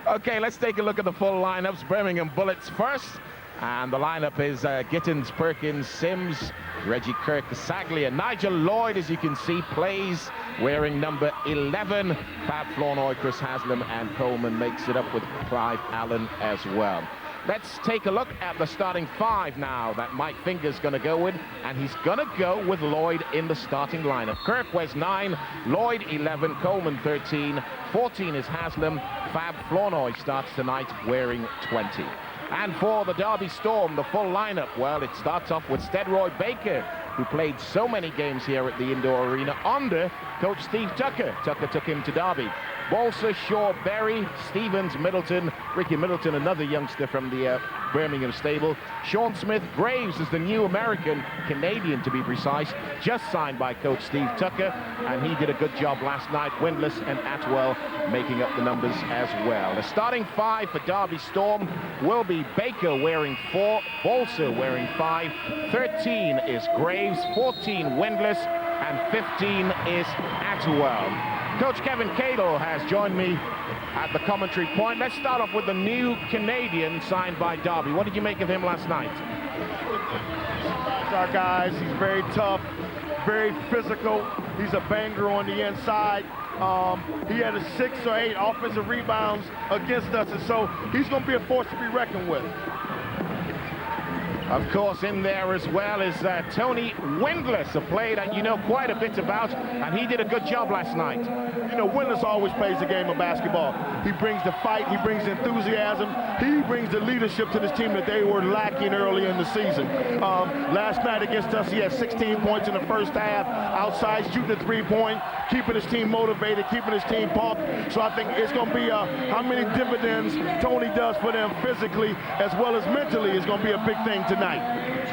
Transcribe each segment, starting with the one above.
Okay, let's take a look at the full lineups. Birmingham Bullets first. And the lineup is Gittins, Perkins, Sims, Reggie Kirk, Saglia. Nigel Lloyd, as you can see, plays wearing number 11. Fab Flournoy, Chris Haslam, and Coleman makes it up with Clive Allen as well. Let's take a look at the starting five now that Mike Finger's going to go with, and he's going to go with Lloyd in the starting lineup. Kirk wears 9, Lloyd 11, Coleman 13, 14 is Haslam. Fab Flournoy starts tonight wearing 20. And for the Derby Storm, the full lineup, well, it starts off with Stedroy Baker, who played so many games here at the indoor arena under coach Steve Tucker. Tucker took him to Derby. Balsa, Shaw, Berry, Stevens, Middleton, Ricky Middleton, another youngster from the Birmingham stable. Sean Smith, Graves is the new American, Canadian to be precise, just signed by coach Steve Tucker, and he did a good job last night. Windlass and Atwell making up the numbers as well. The starting five for Derby Storm will be Baker wearing 4, Balsa wearing 5, 13 is Graves, 14 Windlass, and 15 is Atwell. Coach Kevin Cadle has joined me at the commentary point. Let's start off with the new Canadian signed by Derby. What did you make of him last night? Our guys, he's very tough, very physical. He's a banger on the inside. He had 6 or 8 offensive rebounds against us, and so he's going to be a force to be reckoned with. Of course, in there as well is Tony Windlass, a player that you know quite a bit about, and he did a good job last night. You know, Windlass always plays the game of basketball. He brings the fight, he brings the enthusiasm, he brings the leadership to this team that they were lacking early in the season. Last night against us, he had 16 points in the first half, outside shooting the 3-point, keeping his team motivated, keeping his team pumped. So I think it's going to be how many dividends Tony does for them physically as well as mentally is going to be a big thing tonight.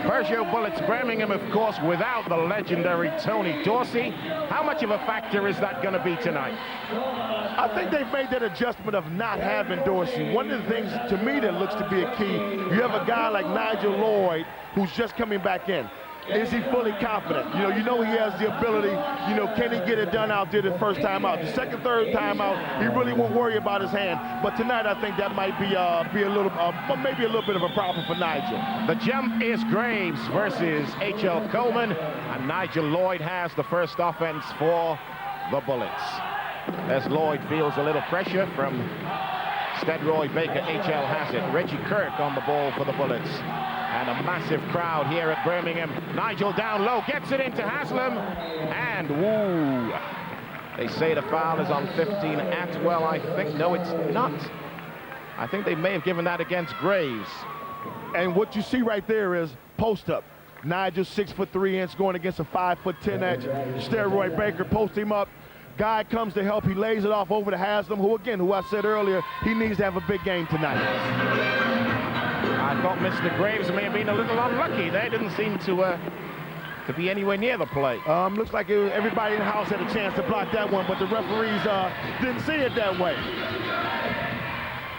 Peugeot Bullets Birmingham, of course, without the legendary Tony Dorsey. How much of a factor is that going to be tonight? I think they've made that adjustment of not having Dorsey. One of the things to me that looks to be a key, you have a guy like Nigel Lloyd who's just coming back in. Is he fully confident? You know he has the ability. You know, can he get it done out there the first time out? The second, third time out, he really won't worry about his hand. But tonight, I think that might be a little, maybe a little bit of a problem for Nigel. The jump is Graves versus H.L. Coleman, and Nigel Lloyd has the first offense for the Bullets. As Lloyd feels a little pressure from Stedroy Baker, H.L. has it. Reggie Kirk on the ball for the Bullets. And a massive crowd here at Birmingham. Nigel down low, gets it into Haslam, and woo! They say the foul is on 15 Atwell, I think. No, it's not. I think they may have given that against Graves. And what you see right there is post up. Nigel 6'3" going against a 5'10" Stedroy Baker. Post him up. Guy comes to help. He lays it off over to Haslam, who I said earlier, he needs to have a big game tonight. I thought Mr. Graves may have been a little unlucky there. Didn't seem to be anywhere near the play. Looks like everybody in the house had a chance to block that one, but the referees didn't see it that way.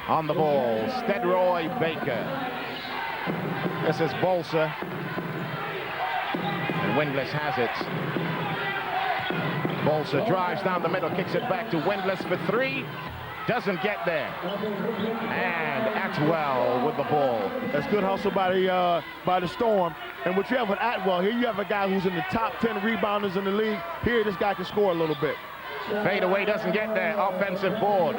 On the ball, Stedroy Baker. This is Balsa. And Windlass has it. Balsa drives down the middle, kicks it back to Windlass for 3. Doesn't get there. And Atwell with the ball. That's good hustle by the Storm. And what you have with Atwell, here you have a guy who's in the top 10 rebounders in the league. Here, this guy can score a little bit. Fade away, doesn't get there. Offensive board.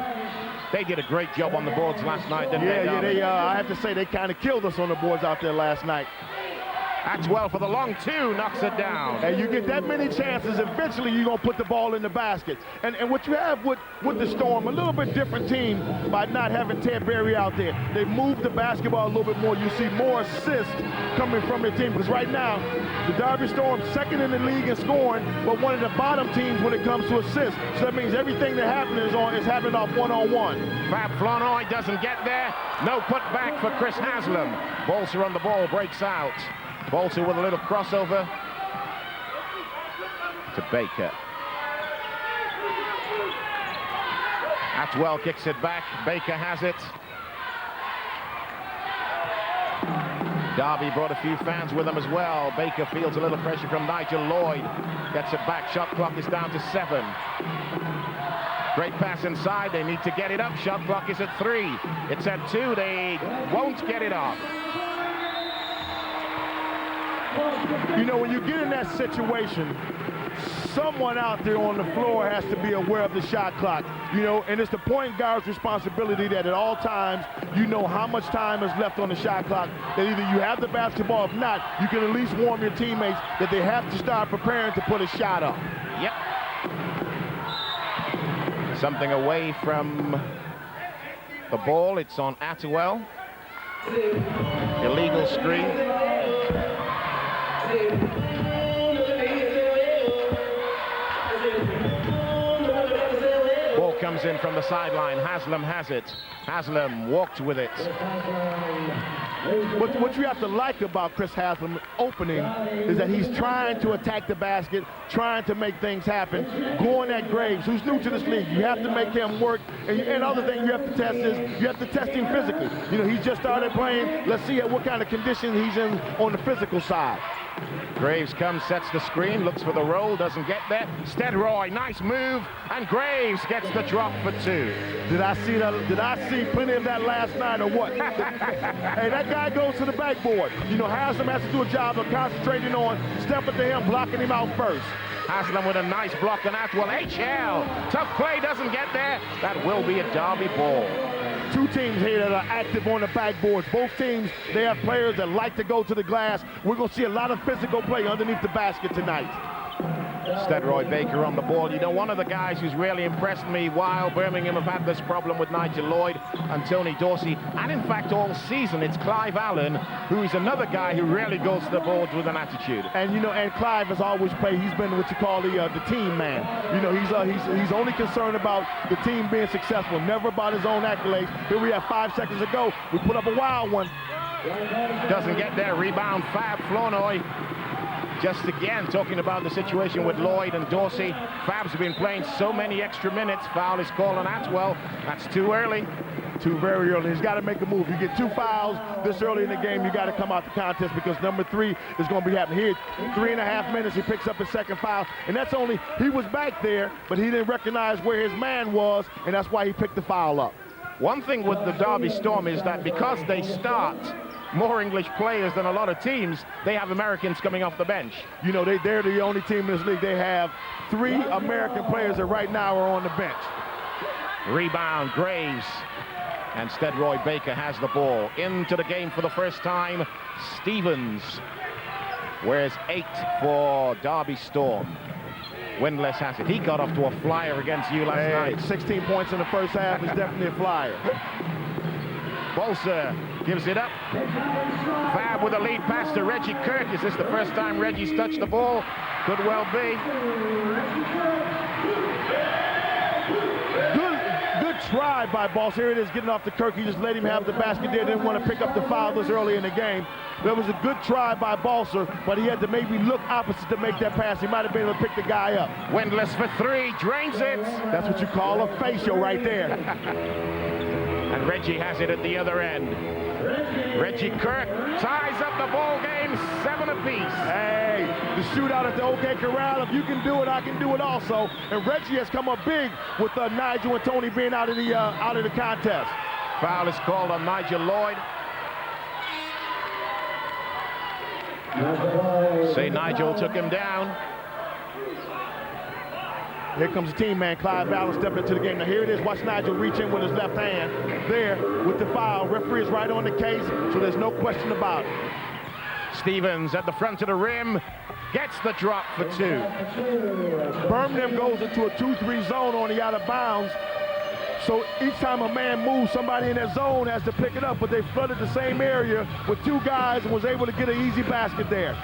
They did a great job on the boards last night, didn't they? Yeah, I have to say they kind of killed us on the boards out there last night. Atwell for the long 2, knocks it down. And you get that many chances, eventually you're going to put the ball in the basket. And what you have with the Storm, a little bit different team by not having Ted Berry out there. They moved the basketball a little bit more. You see more assists coming from their team. Because right now, the Derby Storm, second in the league in scoring, but one of the bottom teams when it comes to assists. So that means everything that happens is happening off one-on-one. Fab Flournoy doesn't get there. No putback for Chris Haslam. Balsa on the ball, breaks out. Balsa with a little crossover to Baker. Atwell kicks it back. Baker has it. Derby brought a few fans with them as well. Baker feels a little pressure from Nigel Lloyd. Gets it back. Shot clock is down to 7. Great pass inside. They need to get it up. Shot clock is at 3. It's at 2. They won't get it off. You know, when you get in that situation, someone out there on the floor has to be aware of the shot clock, you know, and it's the point guard's responsibility that at all times you know how much time is left on the shot clock, that either you have the basketball, if not, you can at least warn your teammates that they have to start preparing to put a shot up. Yep. Something away from the ball. It's on Atwell. Illegal screen. Ball comes in from the sideline. Haslam has it. Haslam walked with it. What you have to like about Chris Haslam opening is that he's trying to attack the basket, trying to make things happen. Going at Graves, who's new to this league, you have to make him work. And other thing you have to test is you have to test him physically. You know, he just started playing. Let's see what kind of condition he's in on the physical side. Graves comes, sets the screen, looks for the roll, doesn't get there. Steadroy, nice move, and Graves gets the drop for 2. Did I see that? Did I see plenty of that last night or what? Hey, that guy goes to the backboard. You know, Haslam has to do a job of concentrating on stepping to him, blocking him out first. Haslam with a nice block on Atwell. HL, tough play, doesn't get there. That will be a Derby ball. Two teams here that are active on the backboards. Both teams, they have players that like to go to the glass. We're going to see a lot of physical play underneath the basket tonight. Steadroy Baker on the ball. You know, one of the guys who's really impressed me while Birmingham have had this problem with Nigel Lloyd and Tony Dorsey, and in fact all season, it's Clive Allen, who is another guy who really goes to the boards with an attitude. And you know, and Clive has always played. He's been what you call the team man. You know, he's only concerned about the team being successful, never about his own accolades. Here we have 5 seconds to go. We put up a wild one. Doesn't get there. Rebound, Fab Flournoy. Just again talking about the situation with Lloyd and Dorsey. Fab's been playing so many extra minutes. Foul is called on Atwell. That's too early. Too very early. He's got to make a move. You get 2 fouls this early in the game, you got to come out the contest because number 3 is going to be happening. Here, 3.5 minutes, he picks up his second foul. And that's only, he was back there, but he didn't recognize where his man was, and that's why he picked the foul up. One thing with the Derby Storm is that because they start more English players than a lot of teams, they have Americans coming off the bench. You know, they're the only team in this league. They have 3 American players that right now are on the bench. Rebound, Graves. And Steadroy Baker has the ball. Into the game for the first time, Stevens. Whereas 8 for Derby Storm. Windless has it. He got off to a flyer against you last night. 16 points in the first half is definitely a flyer. Bolser gives it up. Fab with a lead pass to Reggie Kirk. Is this the first time Reggie's touched the ball? Could well be. Good try by Bolser. Here it is, getting off to Kirk. He just let him have the basket there. Didn't want to pick up the foul this early in the game. That was a good try by Bolser, but he had to maybe look opposite to make that pass. He might have been able to pick the guy up. Windless for 3, drains it. That's what you call a facial right there. And Reggie has it at the other end. Reggie Kirk ties up the ball game, 7 apiece. Hey, the shootout at the OK Corral. If you can do it, I can do it also. And Reggie has come up big with Nigel and Tony being out of the contest. Foul is called on Nigel Lloyd. Say Nigel took him down. Here comes the team man, Clive Allen stepping into the game. Now here it is, watch Nigel reach in with his left hand. There with the foul, referee is right on the case, so there's no question about it. Stevens at the front of the rim, gets the drop for 2. Birmingham goes into a 2-3 zone on the out of bounds. So each time a man moves, somebody in that zone has to pick it up, but they flooded the same area with 2 guys and was able to get an easy basket there.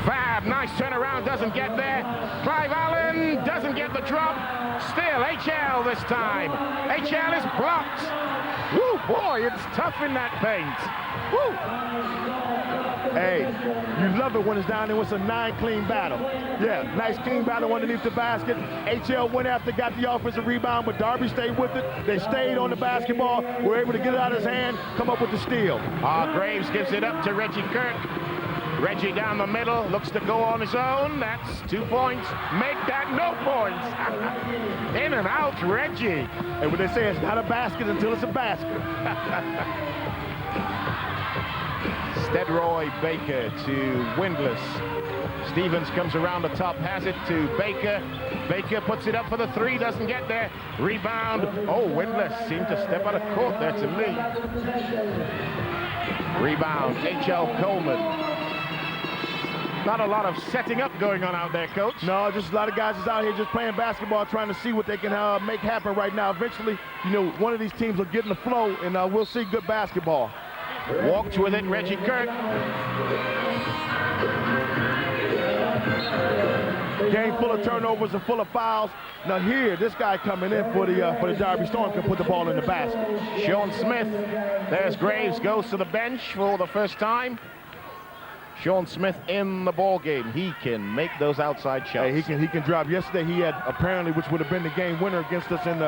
Fab, nice turnaround, doesn't get there. Clive Allen doesn't get the drop. Still, HL this time. HL is blocked. Woo, boy, it's tough in that paint. Woo. Hey, you love it when it's down there with a 9 clean battle. Yeah, nice clean battle underneath the basket. HL went after, got the offensive rebound, but Derby stayed with it. They stayed on the basketball, were able to get it out of his hand, come up with the steal. Graves gives it up to Reggie Kirk. Reggie down the middle, looks to go on his own. That's 2 points. Make that no points. In and out, Reggie. And when they say it's not a basket until it's a basket. Stedroy Baker to Windlass. Stevens comes around the top, has it to Baker. Baker puts it up for the three, doesn't get there. Rebound. Oh, Windlass seemed to step out of court there to me. Rebound, H.L. Coleman. Not a lot of setting up going on out there, Coach. No, just a lot of guys is out here just playing basketball, trying to see what they can make happen right now. Eventually, you know, one of these teams will get in the flow, and we'll see good basketball. Walked with it, Reggie Kirk. Game full of turnovers and full of fouls. Now here, this guy coming in for the Derby Storm can put the ball in the basket. Sean Smith. There's Graves, goes to the bench for the first time. Sean Smith in the ball game. He can make those outside shots. Hey, he can drive. Yesterday he had apparently, which would have been the game winner against us in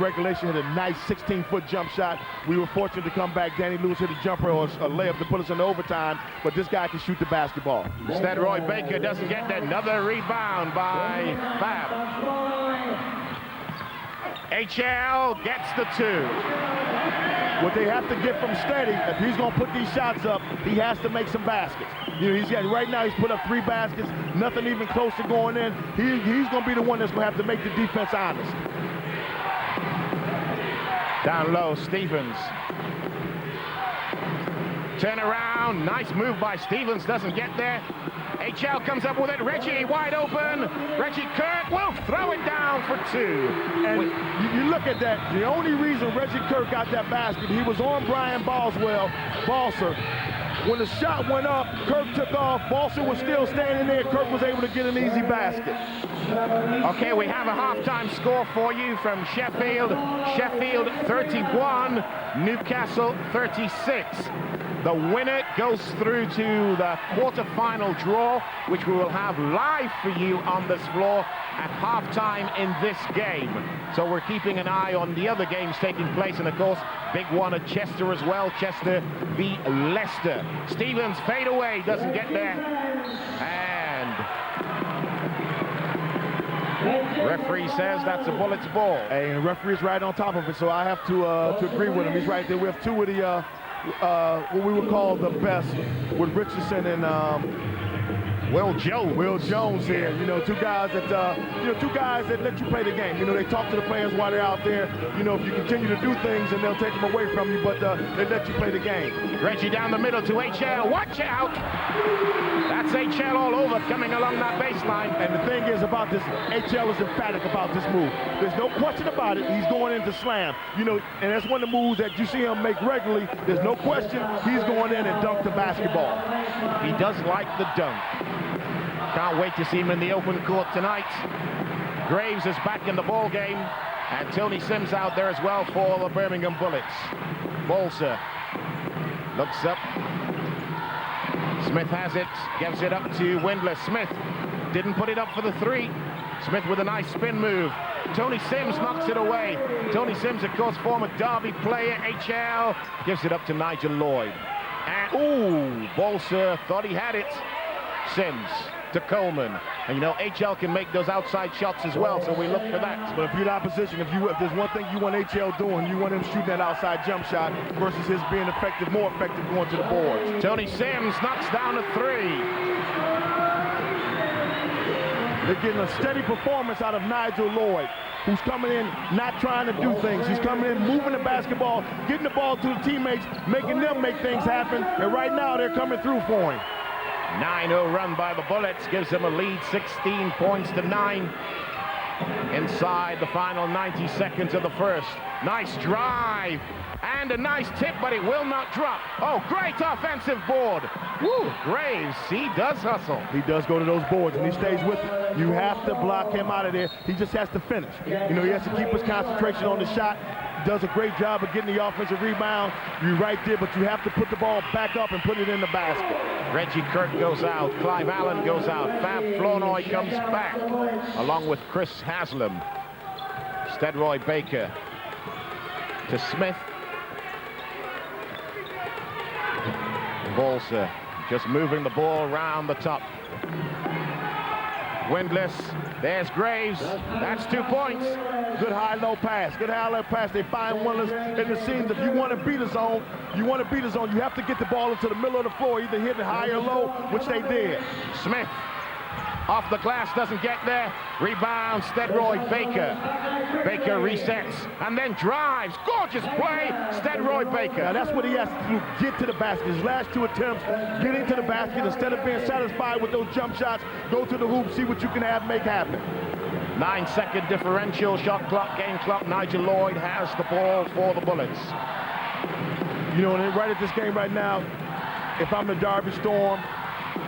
regulation, hit a nice 16-foot jump shot. We were fortunate to come back. Danny Lewis hit a jumper or a layup to put us in overtime, but this guy can shoot the basketball. Stedroy Baker doesn't get that. Another rebound by Fab. HL gets the two. What they have to get from Steady, if he's going to put these shots up, he has to make some baskets. You know, right now he's put up 3 baskets, nothing even close to going in. He's going to be the one that's going to have to make the defense honest. Down low, Stevens. Turn around, nice move by Stevens, doesn't get there. HL comes up with it, Reggie wide open. Reggie Kirk will throw it down for 2. And you look at that, the only reason Reggie Kirk got that basket, he was on Brian Balser. When the shot went up, Kirk took off, Balser was still standing there, Kirk was able to get an easy basket. Okay, we have a halftime score for you from Sheffield. Sheffield 31, Newcastle 36. The winner goes through to the quarterfinal draw, which we will have live for you on this floor at halftime in this game. So we're keeping an eye on the other games taking place, and of course, big one at Chester as well. Chester v Leicester. Stevens fade away, doesn't get there. And referee says that's a Bullets ball. Hey, and the referee's right on top of it, so I have to agree with him. He's right there. We have 2 of the what we would call the best with Richardson and Will Jones here. You know, 2 guys that let you play the game. You know, they talk to the players while they're out there. You know, if you continue to do things, and they'll take them away from you, but they let you play the game. Reggie down the middle to HL. Watch out! That's HL all over, coming along that baseline. And the thing is about this, HL is emphatic about this move. There's no question about it. He's going into slam. You know, and that's one of the moves that you see him make regularly. There's no question he's going in and dunk the basketball. He does like the dunk. Can't wait to see him in the open court tonight. Graves is back in the ball game, and Tony Sims out there as well for the Birmingham Bullets. Bolser looks up. Smith has it, gives it up to Windlass. Smith didn't put it up for the 3. Smith with a nice spin move. Tony Sims knocks it away. Tony Sims, of course, former Derby player. HL gives it up to Nigel Lloyd. And, ooh, Bolser thought he had it. Sims to Coleman. And, you know, HL can make those outside shots as well, so we look for that. But if you're in opposition, if there's one thing you want HL doing, you want him shooting that outside jump shot versus his being effective, more effective going to the boards. Tony Sims knocks down a 3. They're getting a steady performance out of Nigel Lloyd, who's coming in not trying to do things. He's coming in, moving the basketball, getting the ball to the teammates, making them make things happen. And right now, they're coming through for him. 9-0 run by the Bullets gives them a lead, 16 points to 9 inside the final 90 seconds of the first. Nice drive and a nice tip, but it will not drop. Oh, great offensive board. Woo, Graves, he does hustle. He does go to those boards, and he stays with it. You have to block him out of there. He just has to finish. You know, he has to keep his concentration on the shot. Does a great job of getting the offensive rebound. You're right there, but you have to put the ball back up and put it in the basket. Reggie Kirk goes out. Clive Allen goes out. Fab Flournoy comes back, along with Chris Haslam. Stedroy Baker to Smith. Bolser Just moving the ball around the top. Windless. There's Graves. That's 2 points. Good high-low pass. Good high-low pass. They find Windless in the seams. If you want to beat a zone, you have to get the ball into the middle of the floor, either hit it high or low, which they did. Smith. Off the glass, doesn't get there. Rebound, Stedroy Baker. Baker resets and then drives. Gorgeous play, Stedroy Baker. Now that's what he has to do, get to the basket. His last 2 attempts, getting to the basket. Instead of being satisfied with those jump shots, go to the hoop, see what you can make happen. 9-second differential, shot clock, game clock. Nigel Lloyd has the ball for the Bullets. You know, right at this game right now, if I'm the Derby Storm,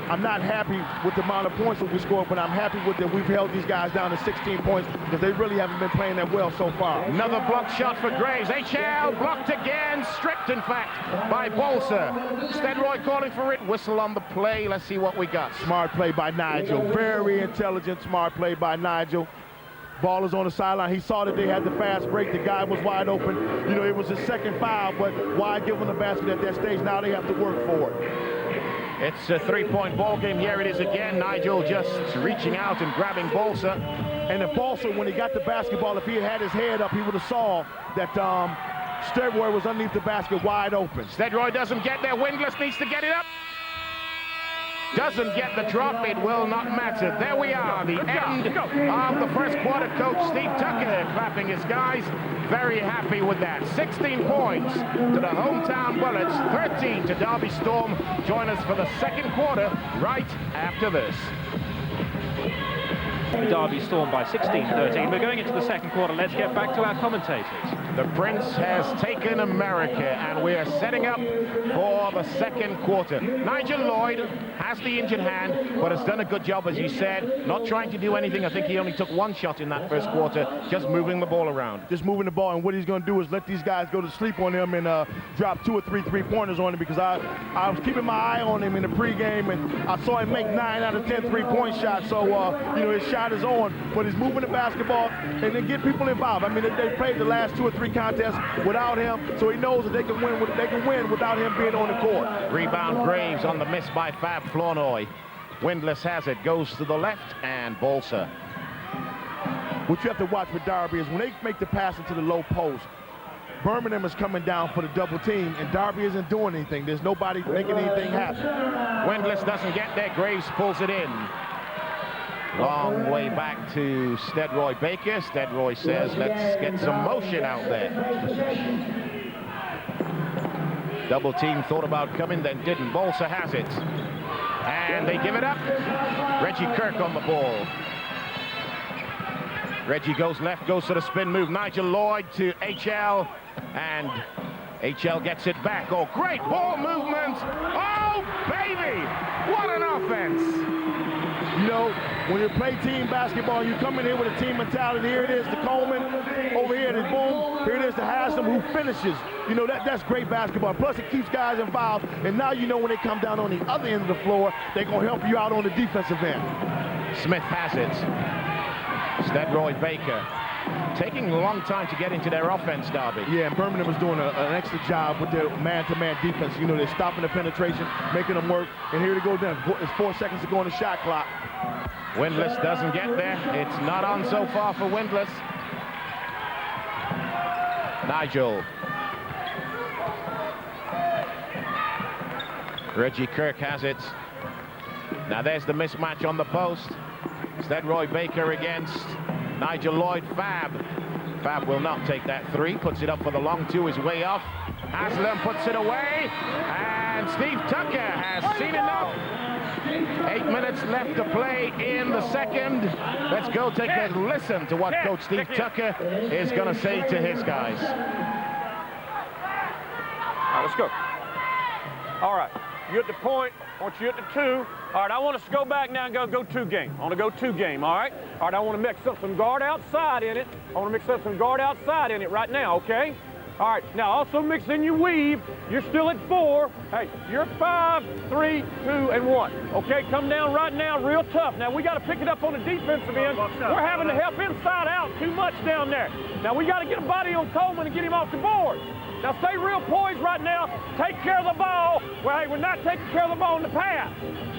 I'm not happy with the amount of points that we scored, but I'm happy with that we've held these guys down to 16 points because they really haven't been playing that well so far. Another block shot for Graves. HL blocked again, stripped in fact by Bolser. Stedroy calling for it, whistle on the play. Let's see what we got. Smart play by Nigel. Very intelligent, smart play by Nigel. Ball is on the sideline. He saw that they had the fast break. The guy was wide open. You know, it was his second foul, but why give him the basket at that stage? Now they have to work for it. It's a 3-point ball game. Here it is again. Nigel just reaching out and grabbing Bolser. And if Bolser, when he got the basketball, if he had his head up, he would have saw that Stedroy was underneath the basket wide open. Stedroy doesn't get there. Windless needs to get it up. Doesn't get the drop. It will not matter. There we are. The end of the first quarter. Coach Steve Tucker clapping his guys. Very happy with that. 16 points to the hometown Bullets. 13 to Derby Storm. Join us for the second quarter right after this. Derby Storm by 16-13. We're going into the second quarter. Let's get back to our commentators. The Prince has taken America, and we are setting up for the second quarter. Nigel Lloyd has the injured hand, but has done a good job, as you said, not trying to do anything. I think he only took 1 shot in that first quarter, just moving the ball around. Just moving the ball, and what he's going to do is let these guys go to sleep on him and drop 2 or 3 3-pointers on him, because I was keeping my eye on him in the pregame, and I saw him make 9 out of 10 3-point shots. So, you know, his shot is on, but he's moving the basketball and then get people involved. I mean, they played the last 2 or 3 contests without him, so he knows that they can win without him being on the court. Rebound Graves on the miss by Fab Flournoy. Windless has it, goes to the left, and Bolser. What you have to watch with Derby is when they make the pass into the low post, Birmingham is coming down for the double team, and Derby isn't doing anything. There's nobody making anything happen. Windless doesn't get there. Graves pulls it in. Long way back to Stedroy Baker. Stedroy says, let's get some motion out there. Double team thought about coming, then didn't. Bolser has it. And they give it up. Reggie Kirk on the ball. Reggie goes left, goes to the spin move. Nigel Lloyd to HL, and HL gets it back. Oh, great ball movement. Oh, baby, what an offense. You know, when you play team basketball, you come in here with a team mentality. Here it is to Coleman. Over here it is Boom. Here it is to Haslam, who finishes. You know, that's great basketball. Plus, it keeps guys involved. And now you know when they come down on the other end of the floor, they're going to help you out on the defensive end. Smith has it. Stedroy Baker. Taking a long time to get into their offense, Derby. Yeah, and Birmingham was doing an extra job with their man-to-man defense. You know, they're stopping the penetration, making them work. And here they go down. It's 4 seconds to go on the shot clock. Windless doesn't get there. It's not on so far for Windless. Nigel. Reggie Kirk has it. Now there's the mismatch on the post. Stedroy Baker against Nigel Lloyd. Fab. Fab will not take that 3. Puts it up for the long 2. Is way off. Haslam puts it away. And Steve Tucker has seen enough. 8 minutes left to play in the second. Let's go take a listen to what Coach Steve Tucker is going to say to his guys. All right, let's go. All right, you at the point. I want you at the 2. All right, I want us to go back now and go 2 game. I want to go 2 game, all right? All right, I want to mix up some guard outside in it. I want to mix up some guard outside in it right now, okay? All right, now also mix in your weave. You're still at 4. Hey, you're 5, 3, 2, and 1. Okay, come down right now real tough. Now, we got to pick it up on the defensive end. We're having to help inside out too much. much down there. Now we got to get a body on Coleman and get him off the board. Now stay real poised right now. Take care of the ball. Well, hey, we're not taking care of the ball in the pass.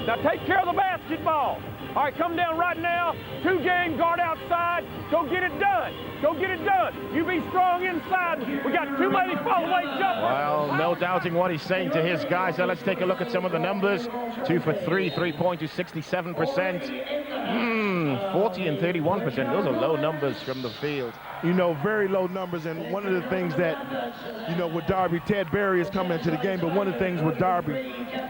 Now take care of the basketball. All right, come down right now. 2 game, guard outside. Go get it done. Go get it done. You be strong inside. We got too many fall-away jumpers. Well, no doubting what he's saying to his guys. So let's take a look at some of the numbers. 2 for 3, 3-pointers, 67%. 40 and 31%. Those are low numbers from the field. You know, very low numbers, and one of the things that, you know, with Darby, Ted Berry is coming into the game, but one of the things with Darby,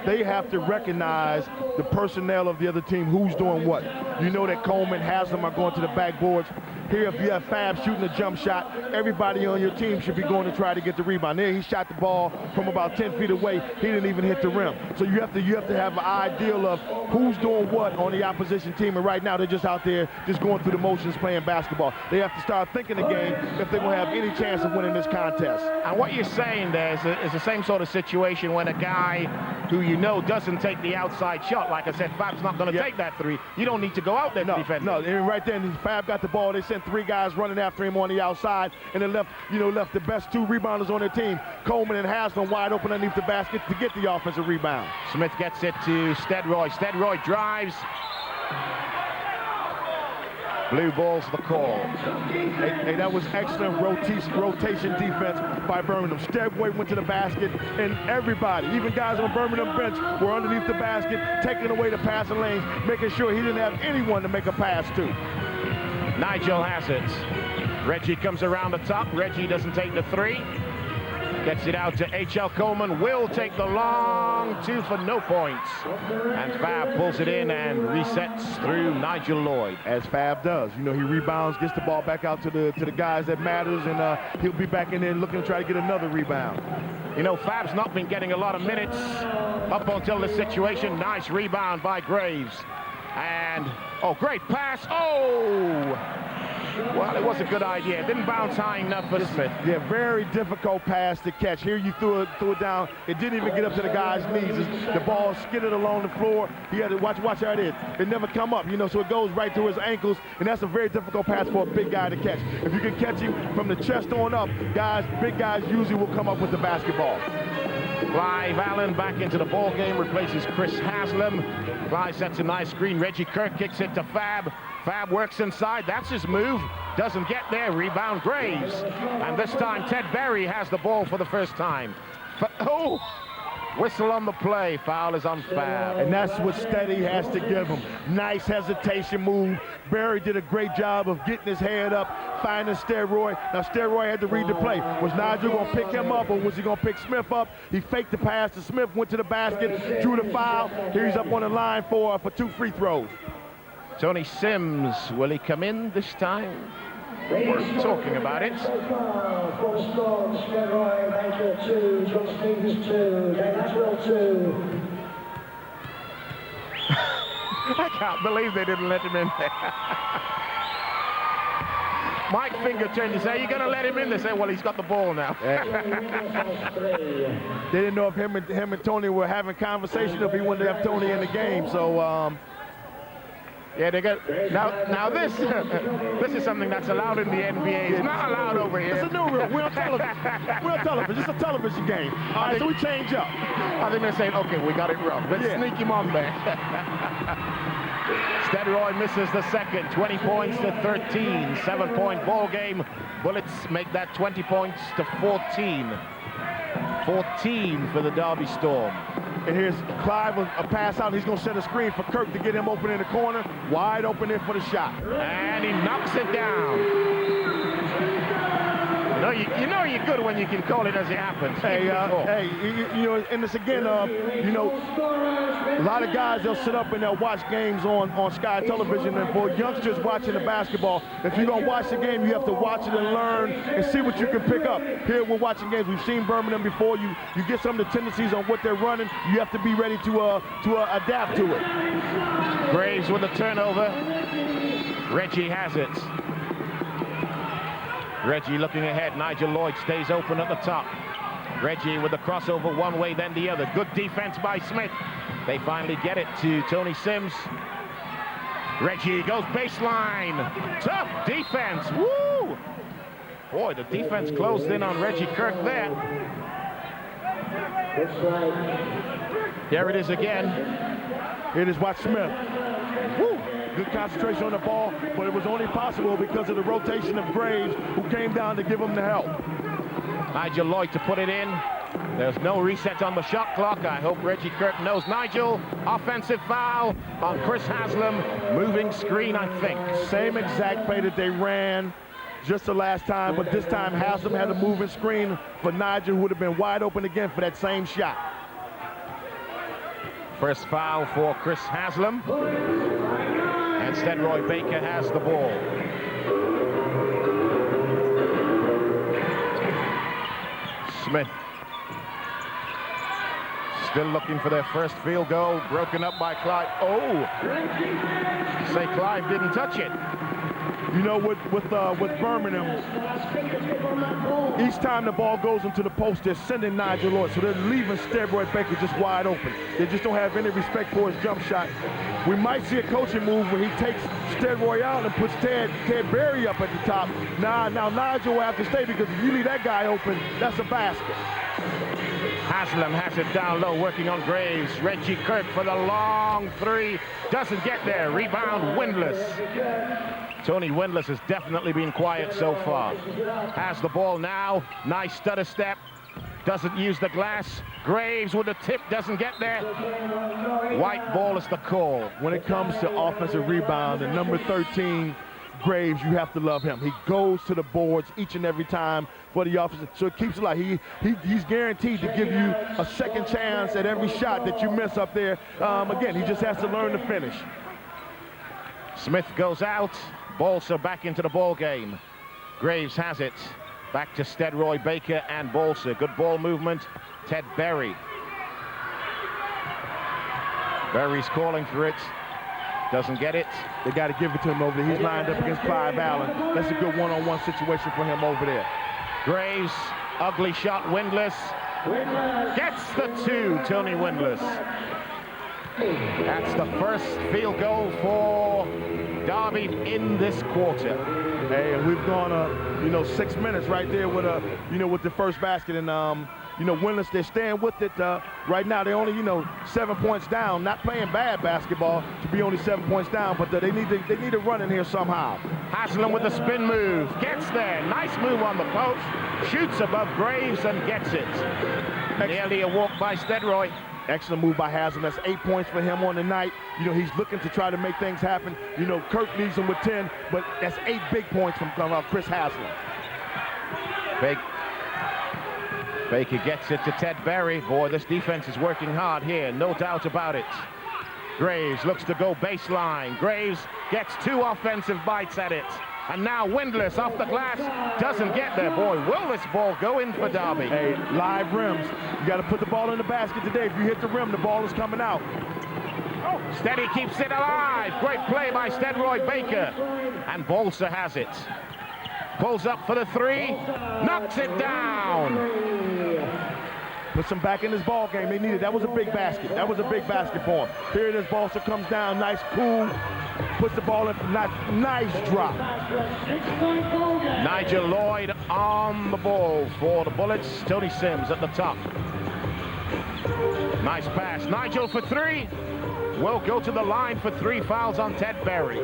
they have to recognize the personnel of the other team, who's doing what. You know that Coleman, Haslam are going to the backboards. Here, if you have Fab shooting a jump shot, everybody on your team should be going to try to get the rebound. There, he shot the ball from about 10 feet away. He didn't even hit the rim. So you have to have an ideal of who's doing what on the opposition team. And right now, they're just out there just going through the motions playing basketball. They have to start thinking the game if they're going to have any chance of winning this contest. And what you're saying there is the same sort of situation when a guy who you know doesn't take the outside shot. Like I said, Fab's not going to take that 3. You don't need to go out there to defend. No, and right then, Fab got the ball. They sent 3 guys running after him on the outside, and they left the best 2 rebounders on their team, Coleman and Haslam, wide open underneath the basket to get the offensive rebound. Smith gets it to Stedroy. Stedroy drives. Blue ball's the call. Hey, that was excellent rotation defense by Birmingham. Stedroy went to the basket, and everybody, even guys on Birmingham bench, were underneath the basket, taking away the passing lanes, making sure he didn't have anyone to make a pass to. Nigel has it. Reggie comes around the top. Reggie doesn't take the 3. Gets it out to H.L. Coleman. Will take the long 2 for no points. And Fab pulls it in and resets through Nigel Lloyd. As Fab does. You know, he rebounds, gets the ball back out to the guys that matters, and he'll be back in there looking to try to get another rebound. You know, Fab's not been getting a lot of minutes up until this situation. Nice rebound by Graves. And, great pass. Well, it was a good idea. It didn't bounce high enough for Smith. Yeah, very difficult pass to catch. Here you threw it down. It didn't even get up to the guy's knees. The ball skidded along the floor. He had to watch how it is. It never come up, so it goes right through his ankles, and that's a very difficult pass for a big guy to catch. If you can catch him from the chest on up, big guys usually will come up with the basketball. Clive Allen back into the ball game, replaces Chris Haslam. Clive sets a nice screen. Reggie Kirk kicks it to Fab. Fab works inside. That's his move. Doesn't get there. Rebound Graves. And this time Ted Berry has the ball for the first time. Whistle on the play. Foul is on Fab. And that's what Steady has to give him. Nice hesitation move. Berry did a great job of getting his head up, finding Stedroy. Now Stedroy had to read the play. Was Nigel going to pick him up, or was he going to pick Smith up? He faked the pass to Smith, went to the basket, drew the foul. Here he's up on the line for 2 free throws. Tony Sims, will he come in this time? We're talking about it. I can't believe they didn't let him in there. Mike Finger turned to say, "Are you going to let him in?" They said, "Well, he's got the ball now." They didn't know if him and Tony were having conversation, if he wanted to have Tony in the game. So, yeah, they got now. This is something that's allowed in the NBA. It's not allowed over here. It's a new rule. We're on television. We're on television. It's a television game. All right, so we change up. I think they're saying, "Okay, we got it wrong. Let's sneak him on there." Stedroy misses the second. 20 points to 13. 7-point ball game. Bullets make that 20 points to 14. 14 for the Derby Storm. And here's Clive, a pass out. He's going to set a screen for Kirk to get him open in the corner. Wide open there for the shot. And he knocks it down. You know you're good when you can call it as it happens. And it's again, a lot of guys, they'll sit up and they'll watch games on Sky Television. And for youngsters watching the basketball, if you're going to watch the game, you have to watch it and learn and see what you can pick up. Here we're watching games. We've seen Birmingham before. You get some of the tendencies on what they're running. You have to be ready to adapt to it. Graves with the turnover. Reggie has it. Reggie looking ahead. Nigel Lloyd stays open at the top. Reggie with the crossover one way, then the other. Good defense by Smith. They finally get it to Tony Sims. Reggie goes baseline. Tough defense. Woo! Boy, the defense closed in on Reggie Kirk there. Here it is again. Here it is, watch Smith. Woo! Good concentration on the ball, but it was only possible because of the rotation of Graves, who came down to give him the help. Nigel Lloyd to put it in. There's no reset on the shot clock. I hope Reggie Kirk knows. Nigel, offensive foul on Chris Haslam. Moving screen, I think. Same exact play that they ran just the last time, but this time Haslam had a moving screen for Nigel, who would have been wide open again for that same shot. First foul for Chris Haslam. And Steadroy Baker has the ball. Smith. Still looking for their first field goal. Broken up by Clive. Oh! Say Clive didn't touch it. You know, with Birmingham, each time the ball goes into the post, they're sending Nigel Lloyd, so they're leaving Steadroy Baker just wide open. They just don't have any respect for his jump shot. We might see a coaching move where he takes Steadroy out and puts Ted Berry up at the top. Now Nigel will have to stay, because if you leave that guy open, that's a basket. Haslam has it down low, working on Graves. Reggie Kirk for the long three. Doesn't get there. Rebound, Windlass. Tony Windlass has definitely been quiet so far. Has the ball now. Nice stutter step. Doesn't use the glass. Graves with the tip. Doesn't get there. White ball is the call. When it comes to offensive rebound, the number 13, Graves, you have to love him. He goes to the boards each and every time for the offense, so it keeps it like he's guaranteed to give you a second chance at every shot that you miss up there. Again, he just has to learn to finish. Smith goes out. Balser back into the ball game. Graves has it. Back to Steadroy Baker and Balser. Good ball movement. Ted Berry. Berry's calling for it. Doesn't get it. They got to give it to him over there. He's lined up against Clive Allen. That's a good one-on-one situation for him over there. Graves, ugly shot, Windlass. Gets the two, Tony Windlass. That's the first field goal for Derby in this quarter. Hey, and we've gone 6 minutes right there with with the first basket, and Windlass, they're staying with it. Right now, they're only 7 points down. Not playing bad basketball to be only 7 points down, but they need to run in here somehow. Haslam with the spin move, gets there. Nice move on the post. Shoots above Graves and gets it. Nearly a walk by Steadroy. Excellent move by Haslam. That's 8 points for him on the night. He's looking to try to make things happen. Kirk leads him with 10, but that's 8 big points from Chris Haslam. Baker gets it to Ted Berry. Boy, this defense is working hard here, no doubt about it. Graves looks to go baseline. Graves gets 2 offensive bites at it. And now Windlass off the glass, doesn't get there. Boy, will this ball go in for Derby? Hey, live rims. You got to put the ball in the basket today. If you hit the rim, the ball is coming out. Steady keeps it alive. Great play by Steadroy Baker. And Balser has it. Pulls up for the 3, knocks it down. Puts him back in his ball game. They needed. That was a big basket. That was a big basket for him. Here it is. Balser comes down. Nice, cool. Puts the ball in. Nice drop. Nigel Lloyd on the ball for the Bullets. Tony Sims at the top. Nice pass. Nigel for 3. Will go to the line for 3 fouls on Ted Berry.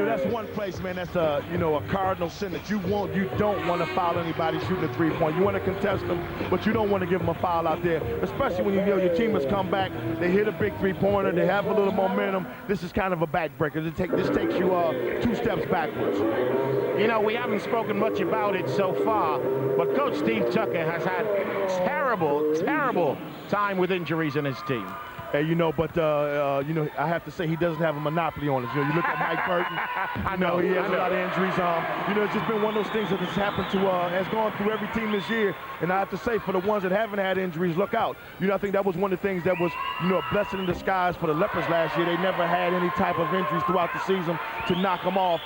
That's one place, man, that's a cardinal sin that you don't want to foul anybody shooting a 3-point. You want to contest them, but you don't want to give them a foul out there, especially when your team has come back, they hit a big 3-pointer, they have a little momentum. This is kind of a backbreaker. This takes you 2 steps backwards. We haven't spoken much about it so far, but Coach Steve Tucker has had terrible time with injuries in his team. Hey, but I have to say he doesn't have a monopoly on it. You look at Mike Burton. I know he has a lot of injuries. It's just been one of those things that has happened has gone through every team this year. And I have to say, for the ones that haven't had injuries, look out. I think that was one of the things that was, a blessing in disguise for the Leopards last year. They never had any type of injuries throughout the season to knock them off.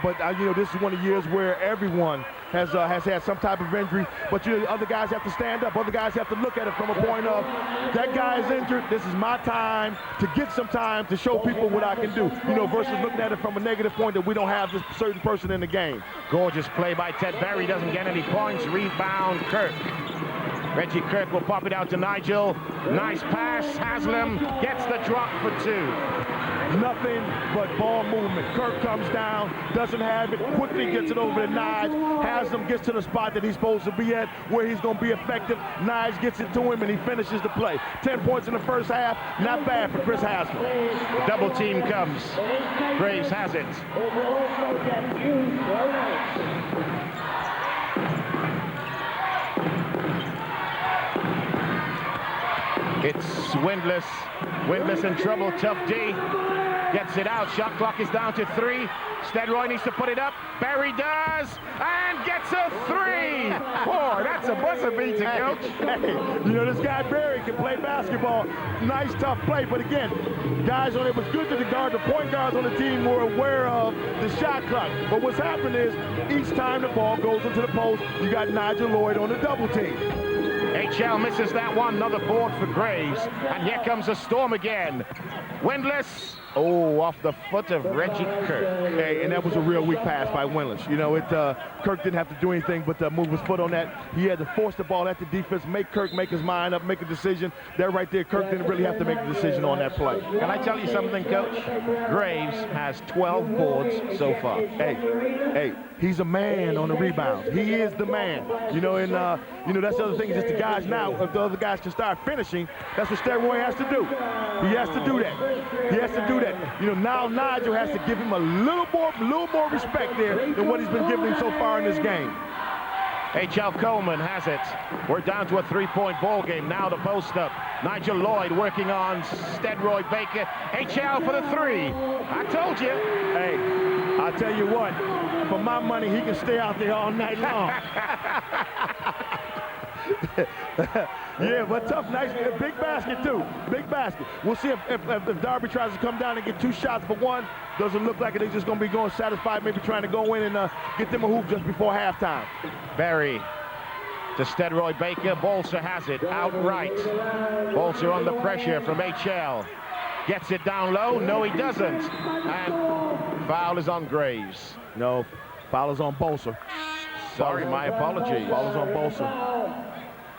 But this is one of the years where everyone has had some type of injury. But other guys have to stand up. Other guys have to look at it from a point of, that guy is injured. This is my time to get some time to show people what I can do. Versus looking at it from a negative point that we don't have this certain person in the game. Gorgeous play by Ted Berry. Doesn't get any points. Rebound, Kirk. Reggie Kirk will pop it out to Nigel. Nice pass. Haslam gets the drop for 2. Nothing but ball movement. Kirk comes down, doesn't have it, quickly gets it over to Nige. Haslam gets to the spot that he's supposed to be at, where he's going to be effective. Nige gets it to him, and he finishes the play. 10 points in the first half, not bad for Chris Haslam. The double team comes. Graves has it. It's Windlass. Windlass in trouble. Tough D. Gets it out. Shot clock is down to 3. Steadroy needs to put it up. Berry does. And gets a 3. Boy, that's a buzzer beater, coach. Hey, this guy Berry can play basketball. Nice, tough play. But again, guys on it was good to the guard. The point guards on the team were aware of the shot clock. But what's happened is each time the ball goes into the post, you got Nigel Lloyd on the double team. HL misses that one. Another board for Graves. And here comes a storm again. Windlass. Oh, off the foot of Reggie Kirk. Hey, and that was a real weak pass by Windlass. Kirk didn't have to do anything but move his foot on that. He had to force the ball at the defense, make Kirk make his mind up, make a decision. That right there, Kirk didn't really have to make a decision on that play. Can I tell you something, Coach? Graves has 12 boards so far. Hey, he's a man on the rebounds. He is the man. That's the other thing is just the guys now, if the other guys can start finishing, that's what Steadroy has to do. He has to do that. He has to do that. Now Nigel has to give him a little more respect there than what he's been giving him so far in this game. H.L. Coleman has it. We're down to a 3-point ball game. Now the post up. Nigel Lloyd working on Steadroy Baker. H.L. for the 3. I told you. Hey, I'll tell you what. For my money, he can stay out there all night long. Yeah, but tough, nice, big basket too. Big basket. We'll see if Darby tries to come down and get 2 shots for 1. Doesn't look like it. They're just going to be going satisfied, maybe trying to go in and get them a hoop just before halftime. Berry to Steadroy Baker. Bolser has it outright. Bolser under pressure from HL. Gets it down low. No, he doesn't. And foul is on Graves. No, foul is on Bolser. Sorry, my apologies. Foul is on Bolser.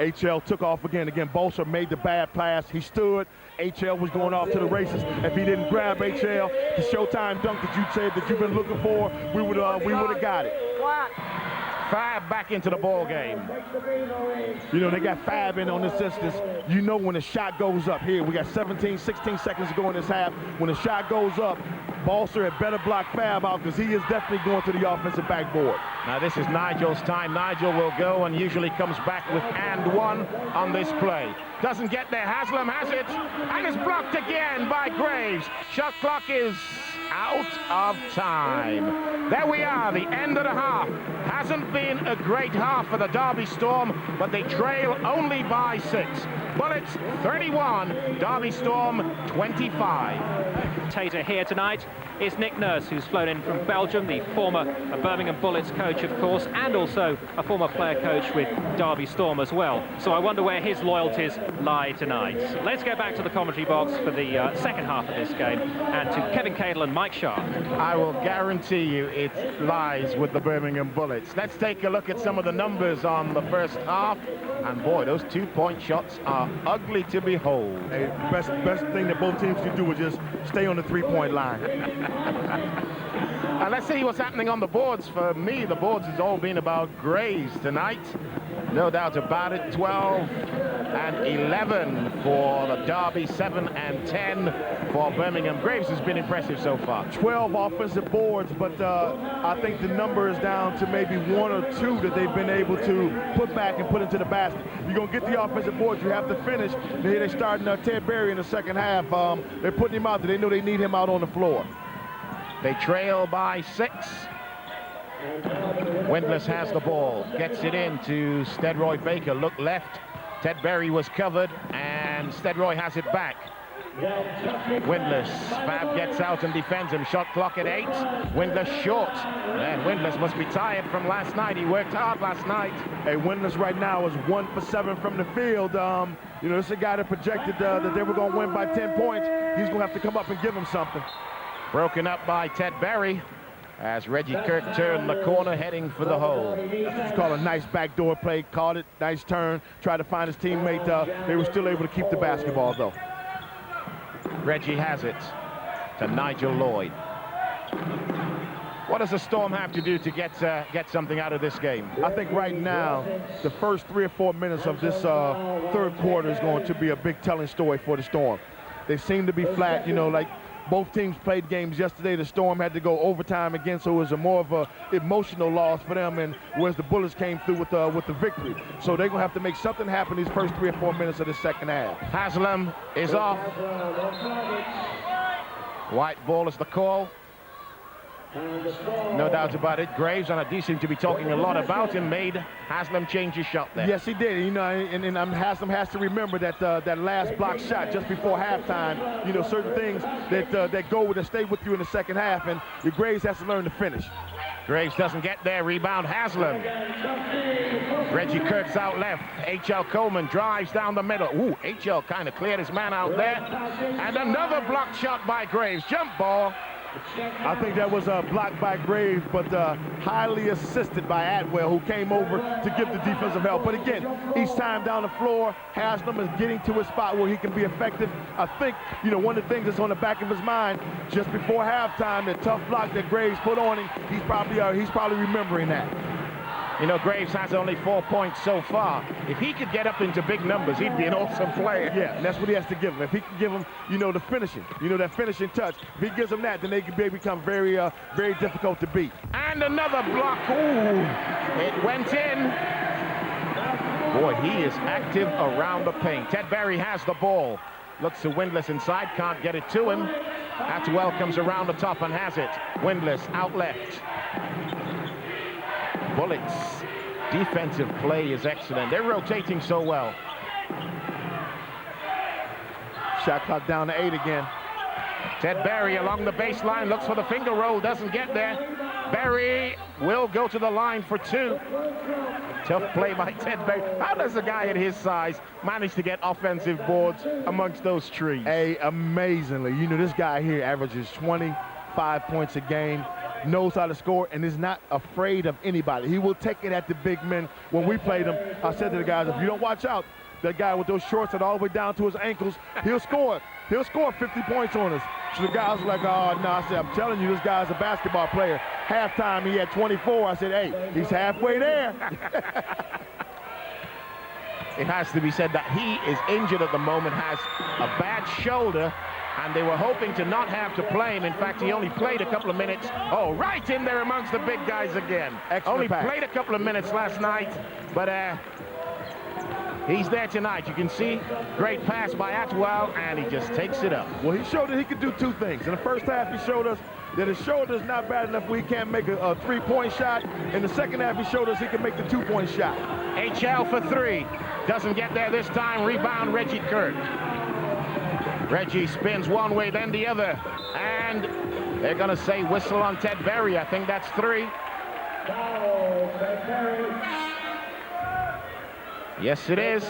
HL took off again. Bolser made the bad pass. He stood. HL was going off to the races. If he didn't grab HL, the Showtime dunk that you said that you've been looking for, we would have got it. Fab back into the ball game. They got Fab in on this instance. When the shot goes up here, we got 16 seconds to go in this half. When the shot goes up, Bolser had better block Fab out because he is definitely going to the offensive backboard. Now this is Nigel's time. Nigel will go and usually comes back with and 1 on this play. Doesn't get there. Haslam has it and is blocked again by Graves. Shot clock is out of time. There we are, the end of the half. Hasn't been a great half for the Derby Storm, but they trail only by 6. Bullets 31, Derby Storm 25. Tater here tonight is Nick Nurse, who's flown in from Belgium, the former Birmingham Bullets coach, of course, and also a former player coach with Derby Storm as well. So I wonder where his loyalties lie tonight. Let's go back to the commentary box for the second half of this game and to Kevin Cadle and Mike Sharp. I will guarantee you it lies with the Birmingham Bullets. Let's take a look at some of the numbers on the first half. And boy, those 2-point shots are ugly to behold. Hey, best thing that both teams can do is just stay on the 3-point line. And let's see what's happening on the boards. For me, the boards has all been about Graves tonight. No doubt about it. 12 and 11 for the Derby, 7 and 10 for Birmingham. Graves has been impressive so far. 12 offensive boards, but I think the number is down to maybe 1 or 2 that they've been able to put back and put into the basket. You're going to get the offensive boards, you have to finish. They're starting Ted Berry in the second half. They're putting him out there. They know they need him out on the floor. They trail by 6. Windlass has the ball, gets it in to Steadroy Baker. Look left. Ted Berry was covered, and Steadroy has it back. Windlass, Fab gets out and defends him. Shot clock at 8. Windlass short. Man, Windlass must be tired from last night. He worked hard last night. Hey, Windlass right now is 1 for 7 from the field. You know, this is a guy that projected that they were going to win by 10 points. He's going to have to come up and give him something. Broken up by Ted Berry as Reggie Kirk turned the corner heading for the hole. It's called a nice backdoor play. Caught it, nice turn. Tried to find his teammate. They were still able to keep the basketball, though. Reggie has it to Nigel Lloyd. What does the Storm have to do to get something out of this game? I think right now, the first 3 or 4 minutes of this third quarter is going to be a big telling story for the Storm. They seem to be flat, you know, like both teams played games yesterday. The Storm had to go overtime again, so it was a more of a emotional loss for them, and whereas the Bullets came through with the victory. So they're going to have to make something happen these first 3 or 4 minutes of the second half. Haslam is off. White ball is the call. No doubt about it. Graves, and I do seem to be talking a lot about him, made Haslam change his shot there. Yes, he did. You know, and Haslam has to remember that that last block shot just before halftime. You know, certain things that go with and stay with you in the second half, and your Graves has to learn to finish. Graves doesn't get there. Rebound Haslam. Reggie Kirk's out left. H.L. Coleman drives down the middle. Ooh, H.L. kind of cleared his man out there. And another blocked shot by Graves. Jump ball. I think that was blocked by Graves, but highly assisted by Atwell, who came over to give the defensive help. But again, each time down the floor, Haslam is getting to a spot where he can be effective. I think, you know, one of the things that's on the back of his mind just before halftime, the tough block that Graves put on him, he's probably remembering that. You know, Graves has only 4 points so far. If he could get up into big numbers, he'd be an awesome player. Yeah, and that's what he has to give him. If he can give him, you know, the finishing, you know, that finishing touch, if he gives them that, then they can become very, very difficult to beat. And another block. Ooh, it went in. Boy, he is active around the paint. Ted Berry has the ball. Looks to Windlass inside, can't get it to him. Atwell comes around the top and has it. Windlass out left. Bullets. Defensive play is excellent. They're rotating so well. Shot clock down to 8 again. Ted Berry along the baseline, looks for the finger roll, doesn't get there. Berry will go to the line for 2. Tough play by Ted Berry. How does a guy at his size manage to get offensive boards amongst those trees? Hey, amazingly. You know, this guy here averages 25 points a game. Knows how to score and is not afraid of anybody. He will take it at the big men. When we played him, I said to the guys, if you don't watch out, that guy with those shorts that all the way down to his ankles, he'll score. He'll score 50 points on us. So the guys were like, oh, no. I said, I'm telling you, this guy's a basketball player. Halftime, he had 24. I said, hey, he's halfway there. It has to be said that he is injured at the moment, has a bad shoulder, and they were hoping to not have to play him. In fact, he only played a couple of minutes. Oh, right in there amongst the big guys again. Only played a couple of minutes last night, but he's there tonight. You can see, great pass by Atwell, and he just takes it up. Well, he showed that he could do 2 things. In the first half, he showed us that his shoulder's not bad enough where he can't make a 3-point shot. In the second half, he showed us he can make the 2-point shot. HL for 3. Doesn't get there this time. Rebound, Reggie Kirk. Reggie spins one way, then the other. And they're going to say whistle on Ted Berry. I think that's 3. Yes, it is.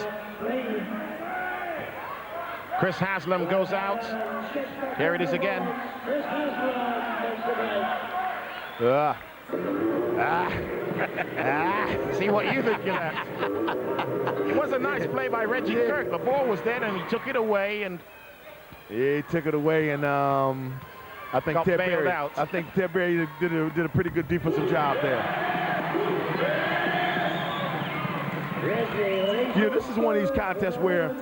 Chris Haslam goes out. Here it is again. See what you think of that. It was a nice play by Reggie Kirk. The ball was there and he took it away, and he took it away, and I think Ted Berry did a pretty good defensive job there. You know, this is one of these contests where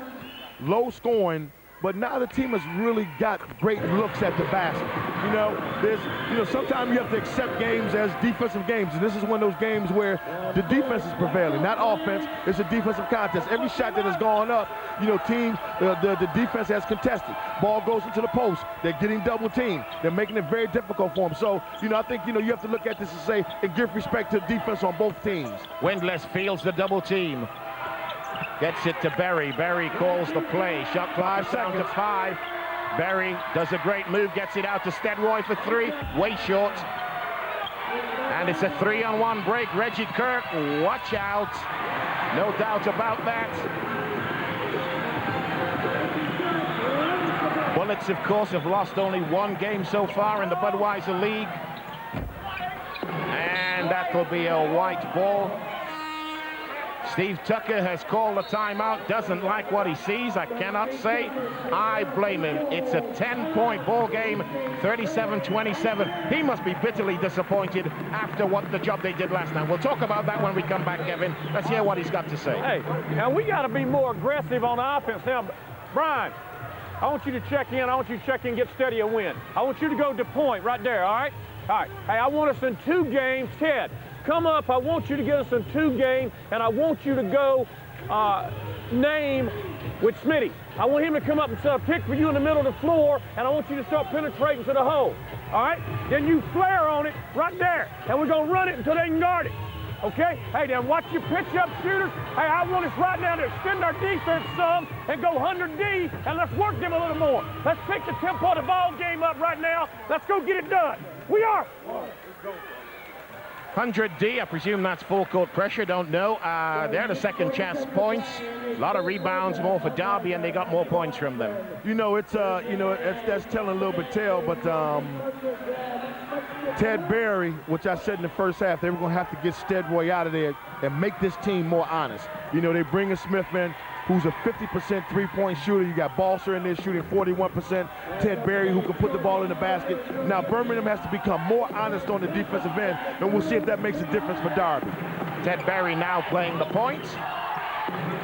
low scoring, but now the team has really got great looks at the basket. You know, sometimes you have to accept games as defensive games, and this is one of those games where the defense is prevailing, not offense. It's a defensive contest. Every shot that has gone up, you know, the defense has contested. Ball goes into the post. They're getting double teamed. They're making it very difficult for them. So, you know, I think, you know, you have to look at this and say, and give respect to the defense on both teams. Windlass fields the double team. Gets it to Berry. Berry calls the play. Shot clock down to 5. Berry does a great move, gets it out to Stedroy for three, way short. And it's a 3-on-1 break. Reggie Kirk, watch out. No doubt about that. Bullets, of course, have lost only one game so far in the Budweiser League. And that will be a white ball. Steve Tucker has called a timeout, doesn't like what he sees. I cannot say I blame him. It's a 10-point ball game, 37-27. He must be bitterly disappointed after what the job they did last night. We'll talk about that when we come back, Kevin. Let's hear what he's got to say. Hey, now we got to be more aggressive on offense. Now, Brian, I want you to check in. I want you to check in, get steady a win. I want you to go to point right there, all right? All right. Hey, I want us in 2 games. Ted, come up. I want you to get us in 2 games, and I want you to go name with Smitty. I want him to come up and set a pick for you in the middle of the floor, and I want you to start penetrating to the hole. All right? Then you flare on it right there, and we're going to run it until they can guard it. Okay? Hey, then watch your pitch-up shooters. Hey, I want us right now to extend our defense some and go 100D, and let's work them a little more. Let's pick the tempo of the ball game up right now. Let's go get it done. We are. 100D, I presume that's full court pressure, don't know. They're the second chance points. A lot of rebounds, more for Derby, and they got more points from them. You know, it's that's telling a little bit tale, but Ted Berry, which I said in the first half, they were going to have to get Stedroy out of there and make this team more honest. You know, they bring in Smithman, who's a 50% three-point shooter. You got Balser in there shooting 41%. Ted Berry, who can put the ball in the basket. Now, Birmingham has to become more honest on the defensive end, and we'll see if that makes a difference for Derby. Ted Berry now playing the point.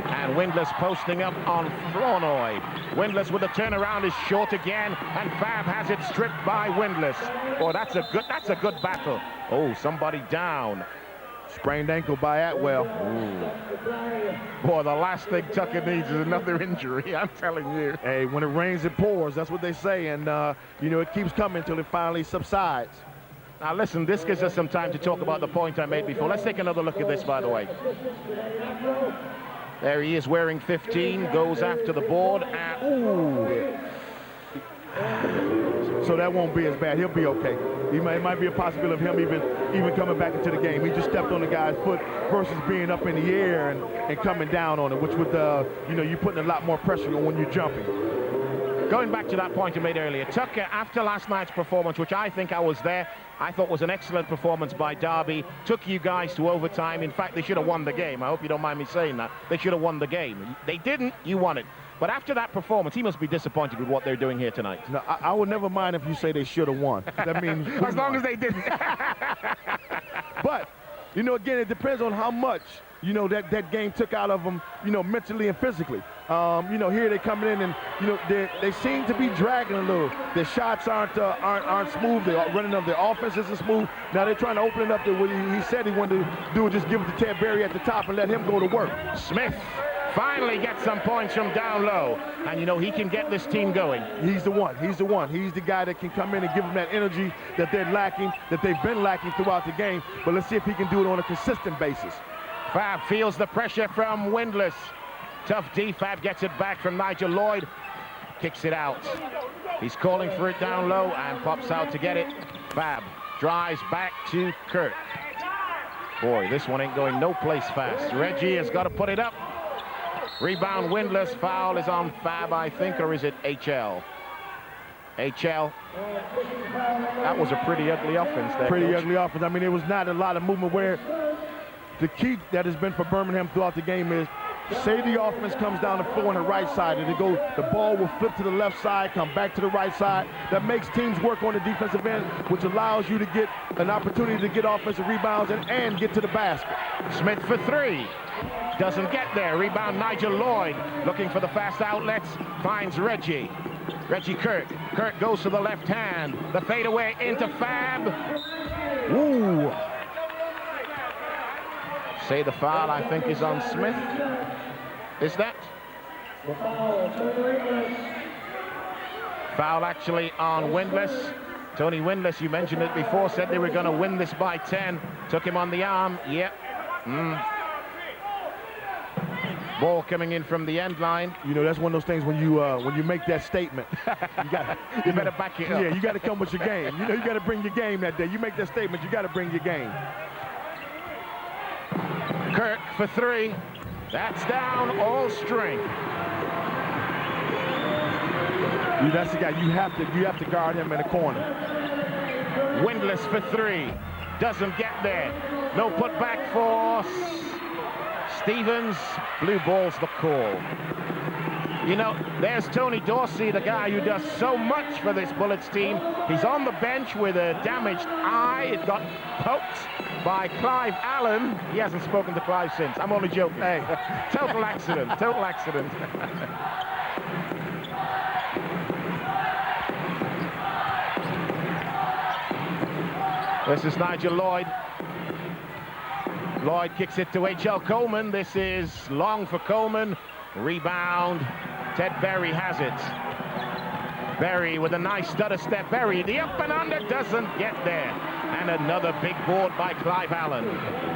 And Windlass posting up on Flournoy. Windlass with a turnaround is short again, and Fab has it stripped by Windlass. Oh, that's a good battle. Oh, somebody down. Sprained ankle by Atwell. Ooh. Boy, the last thing Tucker needs is another injury, I'm telling you. Hey, when it rains, it pours. That's what they say, and you know, it keeps coming until it finally subsides. Now listen, this gives us some time to talk about the point I made before. Let's take another look at this, by the way. There he is wearing 15, goes after the board, and ooh. So that won't be as bad. He'll be okay. It might be a possibility of him even coming back into the game. He just stepped on the guy's foot versus being up in the air and coming down on it, which would, you know, you're putting a lot more pressure on when you're jumping. Going back to that point you made earlier, Tucker, after last night's performance, which I think I was there, I thought was an excellent performance by Derby, took you guys to overtime. In fact, they should have won the game. I hope you don't mind me saying that. They should have won the game. They didn't, you won it. But after that performance, he must be disappointed with what they're doing here tonight. No, I would never mind if you say they should have won. That means as long as they didn't. But, you know, again, it depends on how much, you know, that game took out of them, you know, mentally and physically. You know, here they coming in and, you know, they seem to be dragging a little. Their shots aren't smooth. They're running up. Their offense isn't smooth. Now they're trying to open it up to what he said he wanted to do, just give it to Ted Berry at the top and let him go to work. Smith finally gets some points from down low. And, you know, he can get this team going. He's the one. He's the one. He's the guy that can come in and give them that energy that they're lacking, that they've been lacking throughout the game. But let's see if he can do it on a consistent basis. Fab feels the pressure from Windlass. Tough D. Fab gets it back from Nigel Lloyd. Kicks it out. He's calling for it down low and pops out to get it. Fab drives back to Kirk. Boy, this one ain't going no place fast. Reggie has got to put it up. Rebound Windlass. Foul is on Fab, I think, or is it HL? HL. That was a pretty ugly offense there. Pretty Coach. ugly offense. I mean, there was not a lot of movement where the key that has been for Birmingham throughout the game is, say the offense comes down the floor on the right side, and the ball will flip to the left side, come back to the right side. That makes teams work on the defensive end, which allows you to get an opportunity to get offensive rebounds and get to the basket. Smith for three. Doesn't get there. Rebound Nigel Lloyd. Looking for the fast outlets. Finds Reggie. Reggie Kirk. Kirk goes to the left hand. The fadeaway into Fab. Ooh. Say the foul, I think, is on Smith. Is that? Foul actually on Windlass. Tony Windlass, you mentioned it before, said they were going to win this by 10. Took him on the arm. Yep. Ball coming in from the end line. You know, that's one of those things when you make that statement, you better back it up. Yeah, you got to come with your game. You know, you got to bring your game that day. You make that statement, you got to bring your game. Kirk for 3. That's down all strength. That's the guy. You have to guard him in the corner. Windless for 3. Doesn't get there. No put back for Stevens. Blue ball's the call. You know, there's Tony Dorsey, the guy who does so much for this Bullets team. He's on the bench with a damaged eye. It got poked by Clive Allen. He hasn't spoken to Clive since. I'm only joking. Hey, total accident, total accident. This is Nigel Lloyd. Lloyd kicks it to H.L. Coleman. This is long for Coleman. Rebound. Ted Berry has it. Berry with a nice stutter step. Berry, the up and under doesn't get there. And another big board by Clive Allen.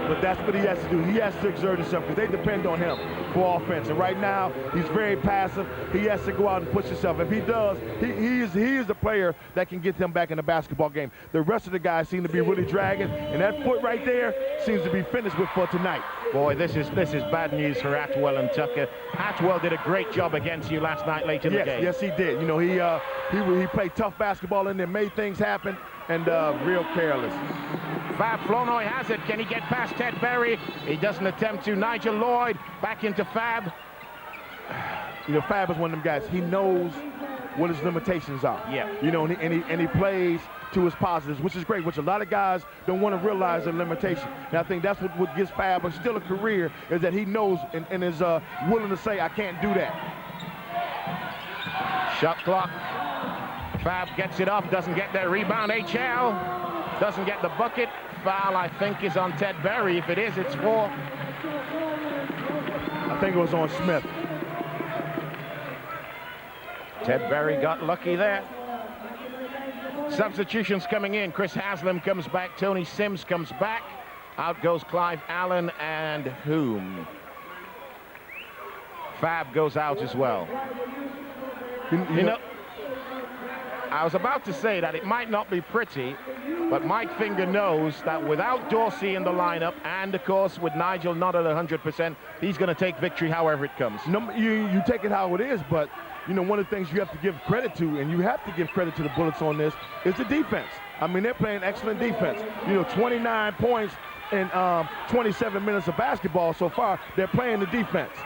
But that's what he has to do. He has to exert himself because they depend on him for offense. And right now, he's very passive. He has to go out and push himself. If he does, he is the player that can get them back in the basketball game. The rest of the guys seem to be really dragging. And that foot right there seems to be finished with for tonight. Boy, this is bad news for Atwell and Tucker. Atwell did a great job against you last night late in the game. Yes, he did. You know, he played tough basketball in there, made things happen, and real careless. Fab Flournoy has it. Can he get past Ted Berry? He doesn't attempt to. Nigel Lloyd back into Fab. You know, Fab is one of them guys. He knows what his limitations are. Yeah. You know, and he plays to his positives, which is great, which a lot of guys don't want to realize their limitation. And I think that's what gives Fab still a career, is that he knows and is willing to say, I can't do that. Shot clock. Fab gets it off, doesn't get their rebound. HL doesn't get the bucket. Foul, I think, is on Ted Berry. If it is, it's 4. I think it was on Smith. Ted Berry got lucky there. Substitutions coming in. Chris Haslam comes back. Tony Sims comes back. Out goes Clive Allen and whom? Fab goes out as well. You know, I was about to say that it might not be pretty, but Mike Finger knows that without Dorsey in the lineup, and of course with Nigel not at 100%, he's going to take victory however it comes. No, you take it how it is, but you know, one of the things you have to give credit to, and you have to give credit to the Bullets on this, is the defense. I mean, they're playing excellent defense. You know, 29 points in 27 minutes of basketball so far. They're playing the defense.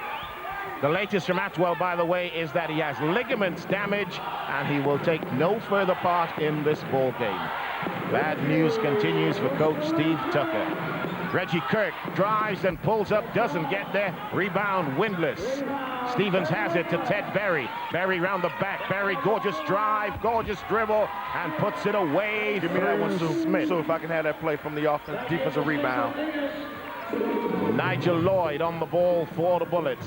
The latest from Atwell, by the way, is that he has ligaments damage, and he will take no further part in this ball game. Bad news continues for Coach Steve Tucker. Reggie Kirk drives and pulls up, doesn't get there. Rebound, Windless. Stevens has it to Ted Berry. Berry round the back. Berry, gorgeous drive, gorgeous dribble, and puts it away. Give me that one, Smith. So if I can have that play from the offense, defensive rebound. Nigel Lloyd on the ball for the Bullets.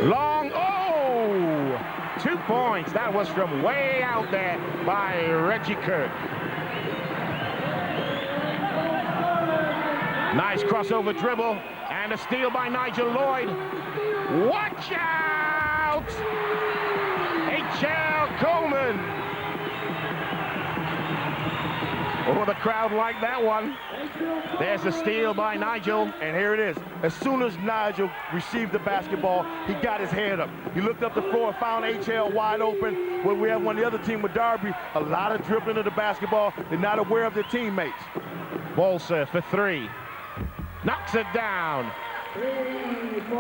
Long, 2 points. That was from way out there by Reggie Kirk. Nice crossover dribble and a steal by Nigel Lloyd. Watch out! H.L. Coleman. Oh, the crowd liked that one. There's a steal by Nigel. And here it is. As soon as Nigel received the basketball, he got his head up. He looked up the floor and found HL wide open. When we have one of the other team with Darby, a lot of dribbling of the basketball. They're not aware of their teammates. Bolser for 3. Knocks it down.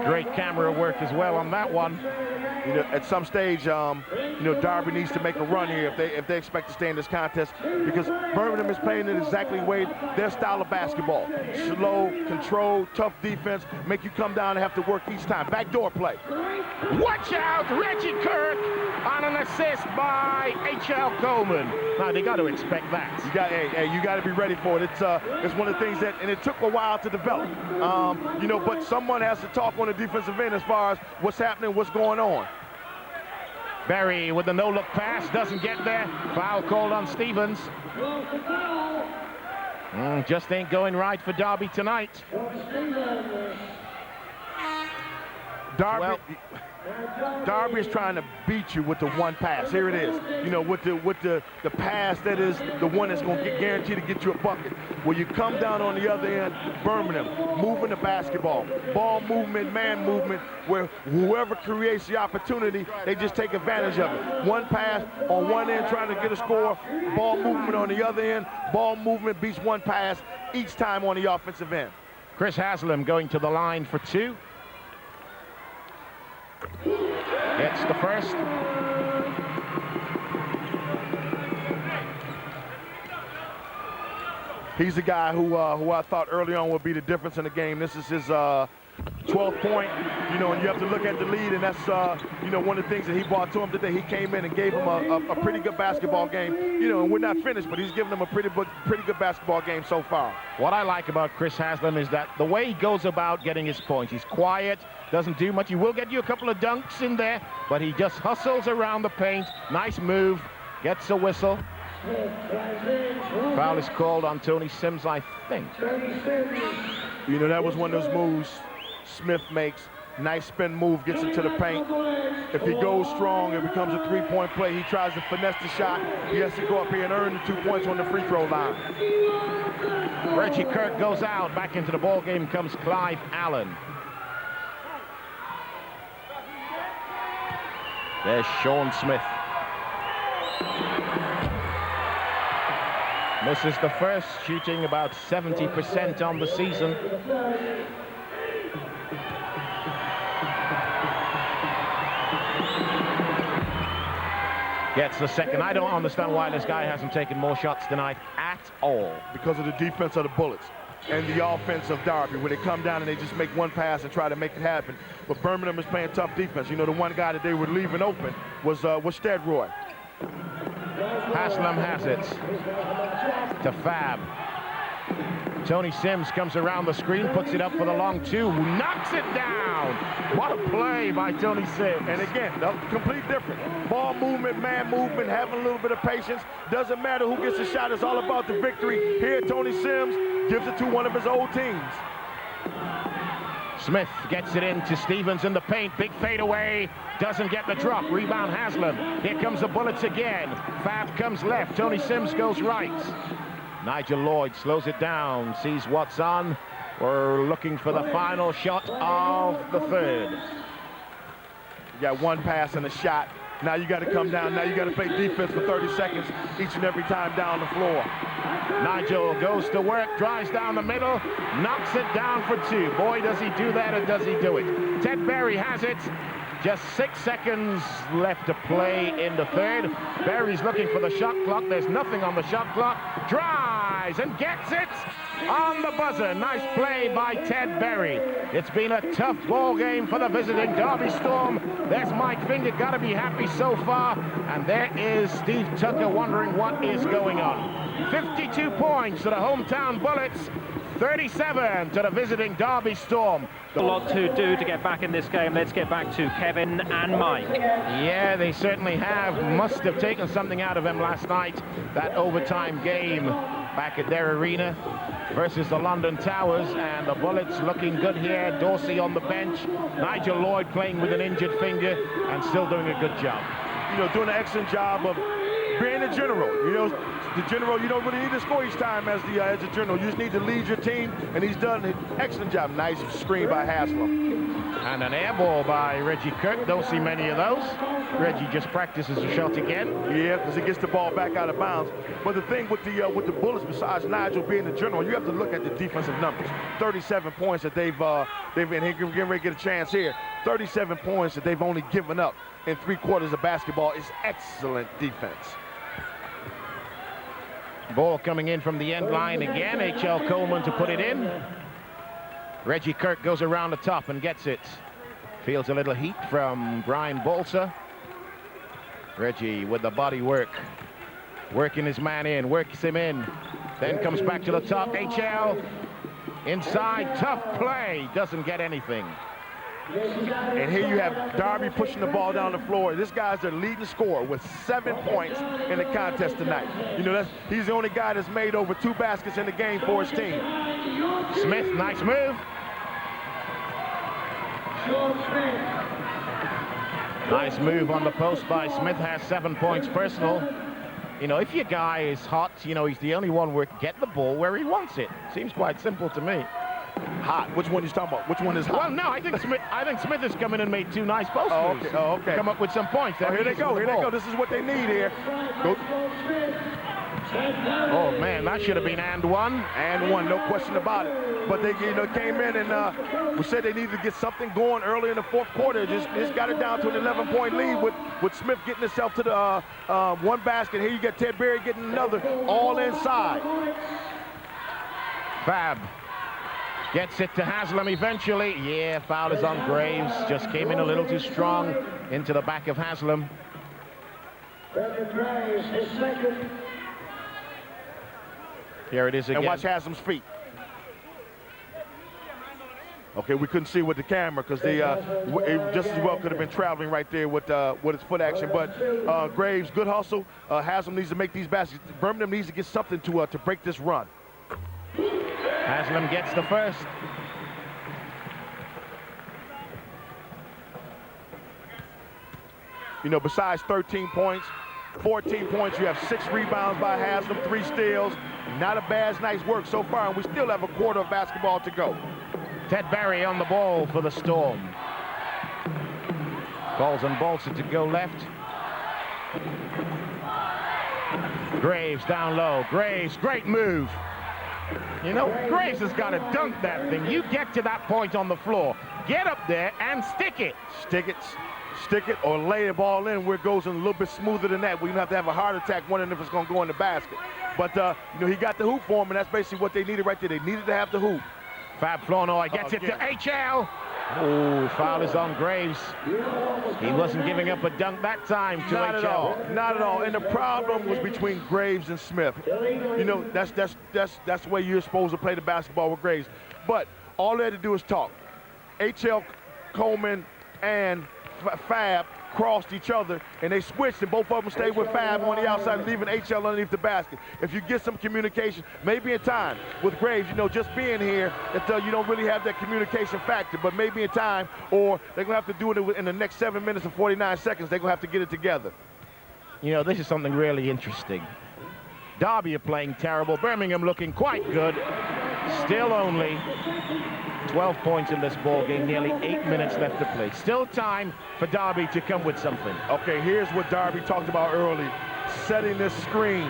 Great camera work as well on that one. You know, at some stage, you know, Darby needs to make a run here if they expect to stay in this contest, because Birmingham is playing it exactly the way their style of basketball. Slow, controlled, tough defense, make you come down and have to work each time. Backdoor play. Watch out, Reggie Kirk on an assist by H.L. Coleman. Now, they got to expect that. You got to be ready for it. It's one of the things that, and it took a while to develop. You know, but someone has to talk on the defensive end as far as what's happening, what's going on. Berry with the no-look pass, doesn't get there. Foul called on Stevens. Just ain't going right for Derby tonight. Derby is trying to beat you with the one pass. Here it is. You know, with the pass that is the one that's going to guarantee to get you a bucket. When you come down on the other end, Birmingham moving the basketball, ball movement, man movement, where whoever creates the opportunity, they just take advantage of it. One pass on one end trying to get a score, ball movement on the other end, ball movement beats one pass each time on the offensive end. Chris Haslam going to the line for two. Gets the first. He's the guy who I thought early on would be the difference in the game. This is his 12th point, you know, and you have to look at the lead, and that's, you know, one of the things that he brought to him today. He came in and gave him a pretty good basketball game, you know, and we're not finished, but he's given him a pretty good basketball game so far. What I like about Chris Haslam is that the way he goes about getting his points, he's quiet, doesn't do much. He will get you a couple of dunks in there, but he just hustles around the paint. Nice move, gets a whistle. Foul is called on Tony Sims, I think. You know, that was one of those moves Smith makes. Nice spin move, gets into the paint. If he goes strong, it becomes a three-point play. He tries to finesse the shot. He has to go up here and earn the 2 points on the free throw line. Reggie Kirk goes out. Back into the ball game comes Clive Allen. There's Sean Smith. Misses the first, shooting about 70% on the season. Gets the second. I don't understand why this guy hasn't taken more shots tonight at all. Because of the defense of the Bullets and the offense of Derby, where they come down and they just make one pass and try to make it happen. But Birmingham is playing tough defense. You know, the one guy that they were leaving open was Stedroy. Haslam has it to Fab. Tony Sims comes around the screen, puts it up for the long two, knocks it down. What a play by Tony Sims. And again, complete different. Ball movement, man movement, having a little bit of patience. Doesn't matter who gets the shot, it's all about the victory. Here, Tony Sims gives it to one of his old teams. Smith gets it into Stevens in the paint. Big fadeaway. Doesn't get the drop. Rebound Haslam. Here comes the Bullets again. Fab comes left. Tony Sims goes right. Nigel Lloyd slows it down. Sees what's on. We're looking for the final shot of the third. You got one pass and a shot. Now you got to come down. Now you got to play defense for 30 seconds each and every time down the floor. Nigel goes to work, drives down the middle, knocks it down for two. Boy, does he do that, or does he do it? Ted Berry has it. Just 6 seconds left to play in the third. Berry's looking for the shot clock. There's nothing on the shot clock. Drives and gets it on the buzzer. Nice play by Ted Berry. It's been a tough ball game for the visiting Derby Storm. There's Mike Finger, got to be happy so far. And there is Steve Tucker wondering what is going on. 52 points to the hometown Bullets. 37 to the visiting Derby Storm. A lot to do to get back in this game. Let's get back to Kevin and Mike. Yeah, they certainly have. Must have taken something out of them last night. That overtime game back at their arena versus the London Towers, and the Bullets looking good here. Dorsey on the bench. Nigel Lloyd playing with an injured finger and still doing a good job. You know, doing an excellent job of being a general. You know, the general, you don't really need to score each time as a general. You just need to lead your team, and he's done an excellent job. Nice screen by Haslam. And an air ball by Reggie Kirk. Don't see many of those. Reggie just practices a shot again. Yeah, because he gets the ball back out of bounds. But the thing with the Bullets, besides Nigel being the general, you have to look at the defensive numbers. 37 points that they've been getting ready to get a chance here. 37 points that they've only given up in 3 quarters of basketball is excellent defense. Ball coming in from the end line again. H.L. Coleman to put it in. Reggie Kirk goes around the top and gets it. Feels a little heat from Brian Bolsa. Reggie with the body work. Working his man in, works him in. Then comes back to the top. H.L. inside, tough play. Doesn't get anything. And here you have Darby pushing the ball down the floor. This guy's their leading scorer with 7 points in the contest tonight. You know, he's the only guy that's made over 2 baskets in the game for his team. Smith, nice move. Nice move on the post by Smith, has 7 points personal. You know, if your guy is hot, you know, he's the only one where get the ball where he wants it. Seems quite simple to me. Hot. Which one are you talking about? Which one is hot? Well, no, I think Smith has come in and made 2 nice post moves. Okay. Oh, okay. Come up with some points. Oh, here they go. Here they go. This is what they need here. Go. Oh man, that should have been and one, no question about it. But they, you know, came in and we said they needed to get something going early in the 4th quarter. Just got it down to an 11-point lead with Smith getting himself to the 1 basket. Here you got Ted Berry getting another, all inside. Fab gets it to Haslam eventually. Yeah, foul is on Graves. Just came in a little too strong into the back of Haslam. Here it is again. And watch Haslam's feet. Okay, we couldn't see with the camera because they just as well could have been traveling right there with his foot action. But Graves, good hustle. Haslam needs to make these baskets. Birmingham needs to get something to break this run. Haslam gets the first. You know, besides 13 points, 14 points, you have 6 rebounds by Haslam, 3 steals. Not a bad night's work so far, and we still have a quarter of basketball to go. Ted Berry on the ball for the Storm. Balls and Bolsa to go left. Graves down low. Graves, great move. You know, Graves has got to dunk that thing. You get to that point on the floor, get up there and stick it. Stick it or lay the ball in where it goes in a little bit smoother than that. We don't have to have a heart attack wondering if it's going to go in the basket. But, you know, he got the hoop for him, and that's basically what they needed right there. They needed to have the hoop. Fab Flournoy gets it to HL. Oh, foul is on Graves. He wasn't giving up a dunk that time to Not HL. at all. Not at all. And the problem was between Graves and Smith. You know, that's the way you're supposed to play the basketball with Graves. But all they had to do is talk. HL, Coleman, and Fab crossed each other, and they switched, and both of them stayed with Fab on the outside, leaving HL underneath the basket. If you get some communication, maybe in time with Graves, you know, just being here, that you don't really have that communication factor, but maybe in time, or they're going to have to do it in the next 7 minutes and 49 seconds, they're going to have to get it together. You know, this is something really interesting. Derby are playing terrible. Birmingham looking quite good. Still only 12 points in this ball game, nearly 8 minutes left to play. Still time for Derby to come with something. Okay, here's what Derby talked about early. Setting this screen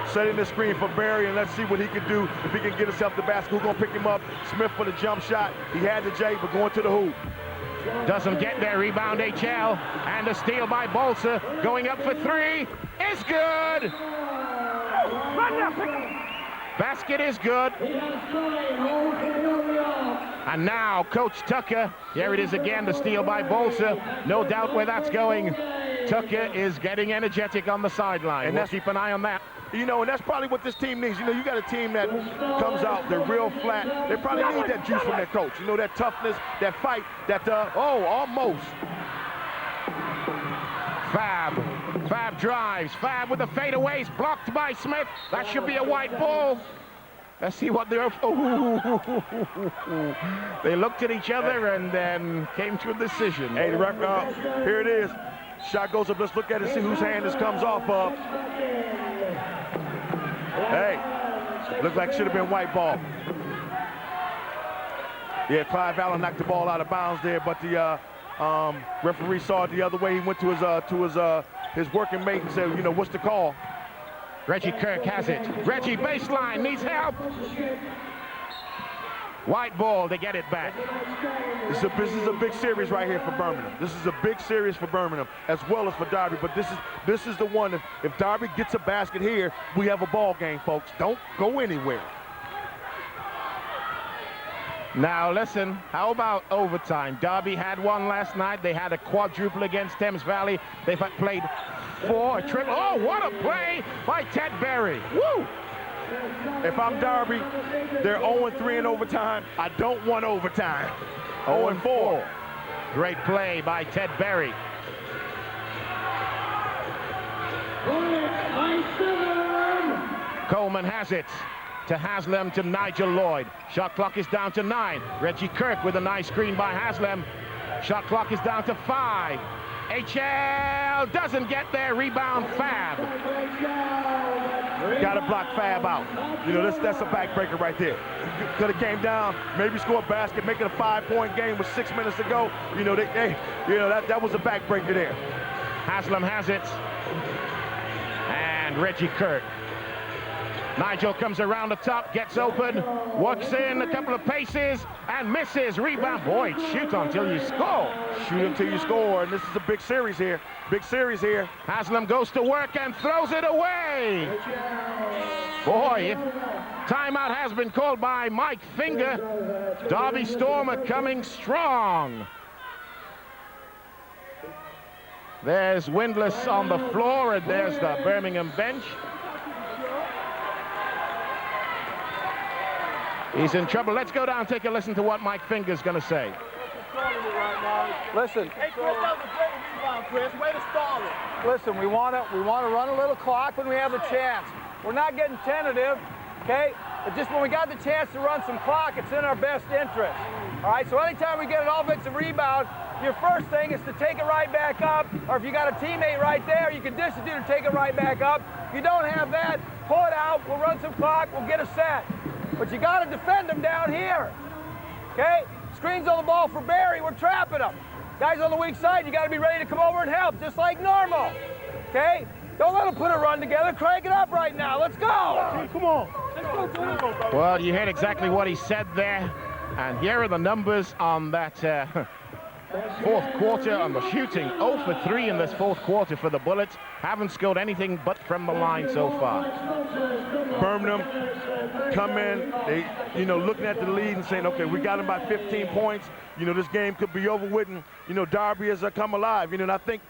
for Berry, and let's see what he can do if he can get himself the basket. Who's going to pick him up? Smith for the jump shot. He had the J, but going to the hoop. Doesn't get there, rebound HL, and a steal by Bolsa, going up for 3, is good! Basket is good. And now Coach Tucker, here it is again, the steal by Bolsa. No doubt where that's going. Tucker is getting energetic on the sideline. And we'll keep an eye on that. You know, and that's probably what this team needs. You know, you got a team that comes out, they're real flat. They probably need that juice from their coach. You know, that toughness, that fight, that, almost. Fab drives. Fab with the fadeaways, blocked by Smith. That should be a white ball. Let's see what they're... Oh. They looked at each other and then came to a decision. Hey, the record, here it is. Shot goes up. Let's look at it, see whose hand this comes off of. Hey, looks like should have been white ball. Yeah, Clive Allen knocked the ball out of bounds there, but the referee saw it the other way. He went to his working mate and said, you know, what's the call? Reggie Kirk has it. Reggie, baseline, needs help. White ball to get it back. This is a big series right here for Birmingham. This is a big series for Birmingham as well as for Derby. But this is the one. If Derby gets a basket here, we have a ball game, folks. Don't go anywhere. Now listen, how about overtime? Derby had one last night. They had a quadruple against Thames Valley. They've played 4, a triple. Oh, what a play by Ted Berry. Woo! If I'm Derby, they're 0-3 in overtime. I don't want overtime. 0-4. Great play by Ted Berry. Coleman has it to Haslam, to Nigel Lloyd. Shot clock is down to 9. Reggie Kirk with a nice screen by Haslam. Shot clock is down to 5. HL doesn't get there. Rebound Fab. Got to block Fab out. You know, that's a backbreaker right there. Could have came down, maybe score a basket, make it a 5-point game with 6 minutes to go. You know, that was a backbreaker there. Haslam has it. And Reggie Kirk. Nigel comes around the top, gets open, walks in a couple of paces, and misses. Rebound. Boy, shoot until you score. Shoot until you score, and this is a big series here. Big series here. Haslam goes to work and throws it away. Boy, if timeout has been called by Mike Finger, Derby Storm are coming strong. There's Windlass on the floor, and there's the Birmingham bench. He's in trouble. Let's go down and take a listen to what Mike Finger's going to say. Listen. Hey, Chris, that was a great rebound, Chris. Way to stall it. Listen, we want to run a little clock when we have the chance. We're not getting tentative, okay? But just when we got the chance to run some clock, it's in our best interest. All right, so anytime we get an offensive rebound, your first thing is to take it right back up, or if you got a teammate right there, you can dish it to take it right back up. If you don't have that, pull it out, we'll run some clock, we'll get a set. But you got to defend them down here, okay? Screens on the ball for Barry, we're trapping them. Guys on the weak side, you got to be ready to come over and help, just like normal, okay? Don't let them put a run together, crank it up right now, let's go! Come on. Well, you heard exactly what he said there, and here are the numbers on that fourth quarter on the shooting. 0 for 3 in this fourth quarter for the Bullets. Haven't scored anything but from the line so far. Birmingham come in, they, you know, looking at the lead and saying, okay, we got them by 15 points. You know, this game could be over with, and, you know, Derby has come alive. You know, and I think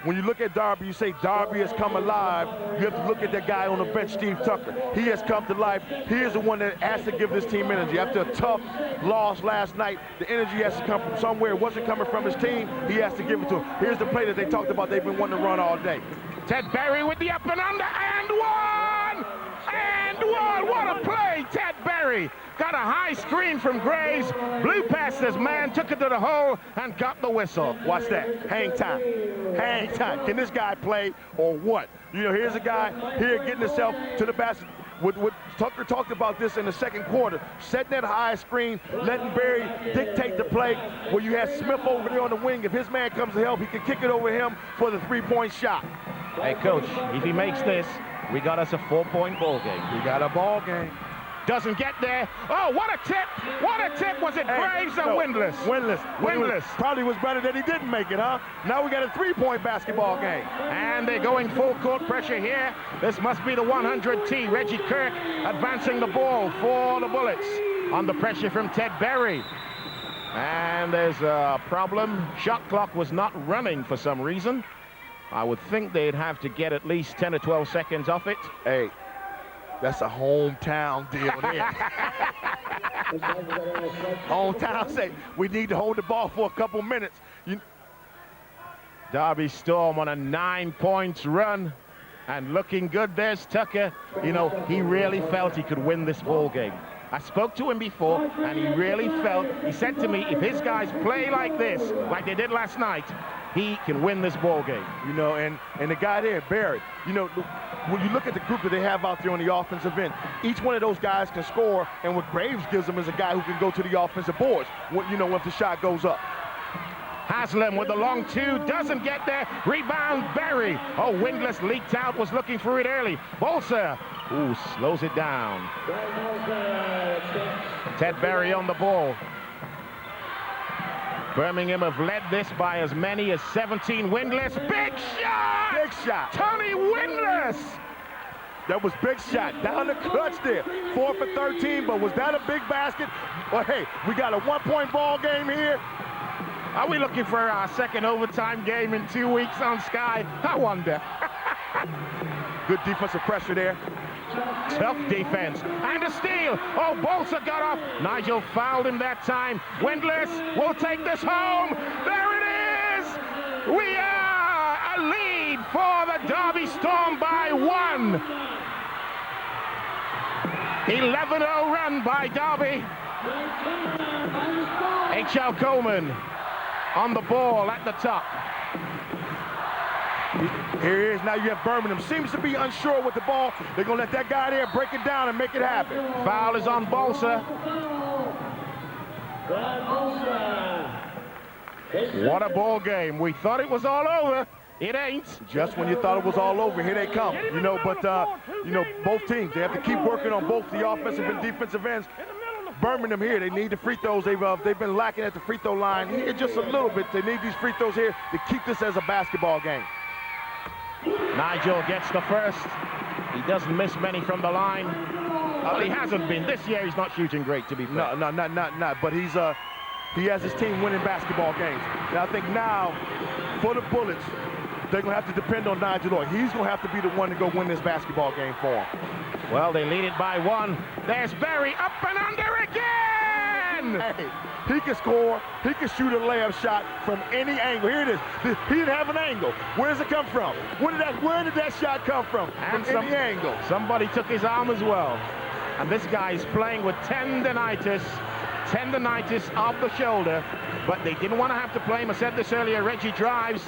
when you look at Derby, you say Derby has come alive. You have to look at that guy on the bench, Steve Tucker. He has come to life. He is the one that has to give this team energy. After a tough loss last night, the energy has to come from somewhere. It wasn't coming from his team. He has to give it to him. Here's the play that they talked about they've been wanting to run all day. Ted Berry with the up and under, and one! And one! What a play, Ted Berry! Got a high screen from Graves, blew past his man, took it to the hole, and got the whistle. Watch that. Hang time. Hang time. Can this guy play or what? You know, here's a guy here getting himself to the basket. Tucker talked about this in the second quarter, setting that high screen, letting Barry dictate the play, where you had Smith over there on the wing. If his man comes to help, he can kick it over him for the three-point shot. Hey, Coach, if he makes this, we got us a 4-point ball game. We got a ball game. Doesn't get there. Oh, what a tip! What a tip! Was it Graves or Windlass? Windlass. Probably was better that he didn't make it, huh? Now we got a 3-point basketball game. And they're going full court pressure here. This must be the 100T. Reggie Kirk advancing the ball for the Bullets. Under pressure from Ted Berry. And there's a problem. Shot clock was not running for some reason. I would think they'd have to get at least 10 or 12 seconds off it. Hey, that's a hometown deal there. Hometown say, we need to hold the ball for a couple minutes. Derby Storm on a 9-point run and looking good. There's Tucker. You know, he really felt he could win this ball game. I spoke to him before, and he really felt, he said to me, if his guys play like this, like they did last night, he can win this ball game. You know, and the guy there, Barry, you know, when you look at the group that they have out there on the offensive end, each one of those guys can score, and what Graves gives them is a guy who can go to the offensive boards, you know, if the shot goes up. Haslam with the long 2, doesn't get there. Rebound, Berry. Oh, Windlass leaked out, was looking for it early. Bolser, ooh, slows it down. Ted Berry on the ball. Birmingham have led this by as many as 17. Windlass, big shot! Big shot. Tony Windlass! That was big shot, down the clutch there. 4 for 13, but was that a big basket? Well, hey, we got a 1-point ball game here. Are we looking for our second overtime game in 2 weeks on Sky? I wonder. Good defensive pressure there. Tough defense. And a steal. Oh, Bolsa got off. Nigel fouled him that time. Windlass will take this home. There it is. We are a lead for the Derby Storm by 1. 11-0 run by Derby. H.L. Coleman on the ball at the top. Here it is. Now you have Birmingham. Seems to be unsure with the ball. They're going to let that guy there break it down and make it happen. Foul is on Bolsa. What a ball game. We thought it was all over. It ain't. Just when you thought it was all over, here they come. You know, but, you know, both teams, they have to keep working on both the offensive and defensive ends. Birmingham here, they need the free throws. They've been lacking at the free throw line here just a little bit. They need these free throws here to keep this as a basketball game. Nigel gets the first. He doesn't miss many from the line. Well, he hasn't been. This year, he's not shooting great, to be fair. No, not. But he has his team winning basketball games. And I think now, for the Bullets, they're going to have to depend on Nigel Lloyd. He's going to have to be the one to go win this basketball game for them. Well, they lead it by 1. There's Berry up and under again! Hey, he can score. He can shoot a layup shot from any angle. Here it is. He didn't have an angle. Where does it come from? Where did that shot come from? And from any angle. Somebody took his arm as well. And this guy's playing with tendinitis of the shoulder, but they didn't want to have to play him. I said this earlier. Reggie drives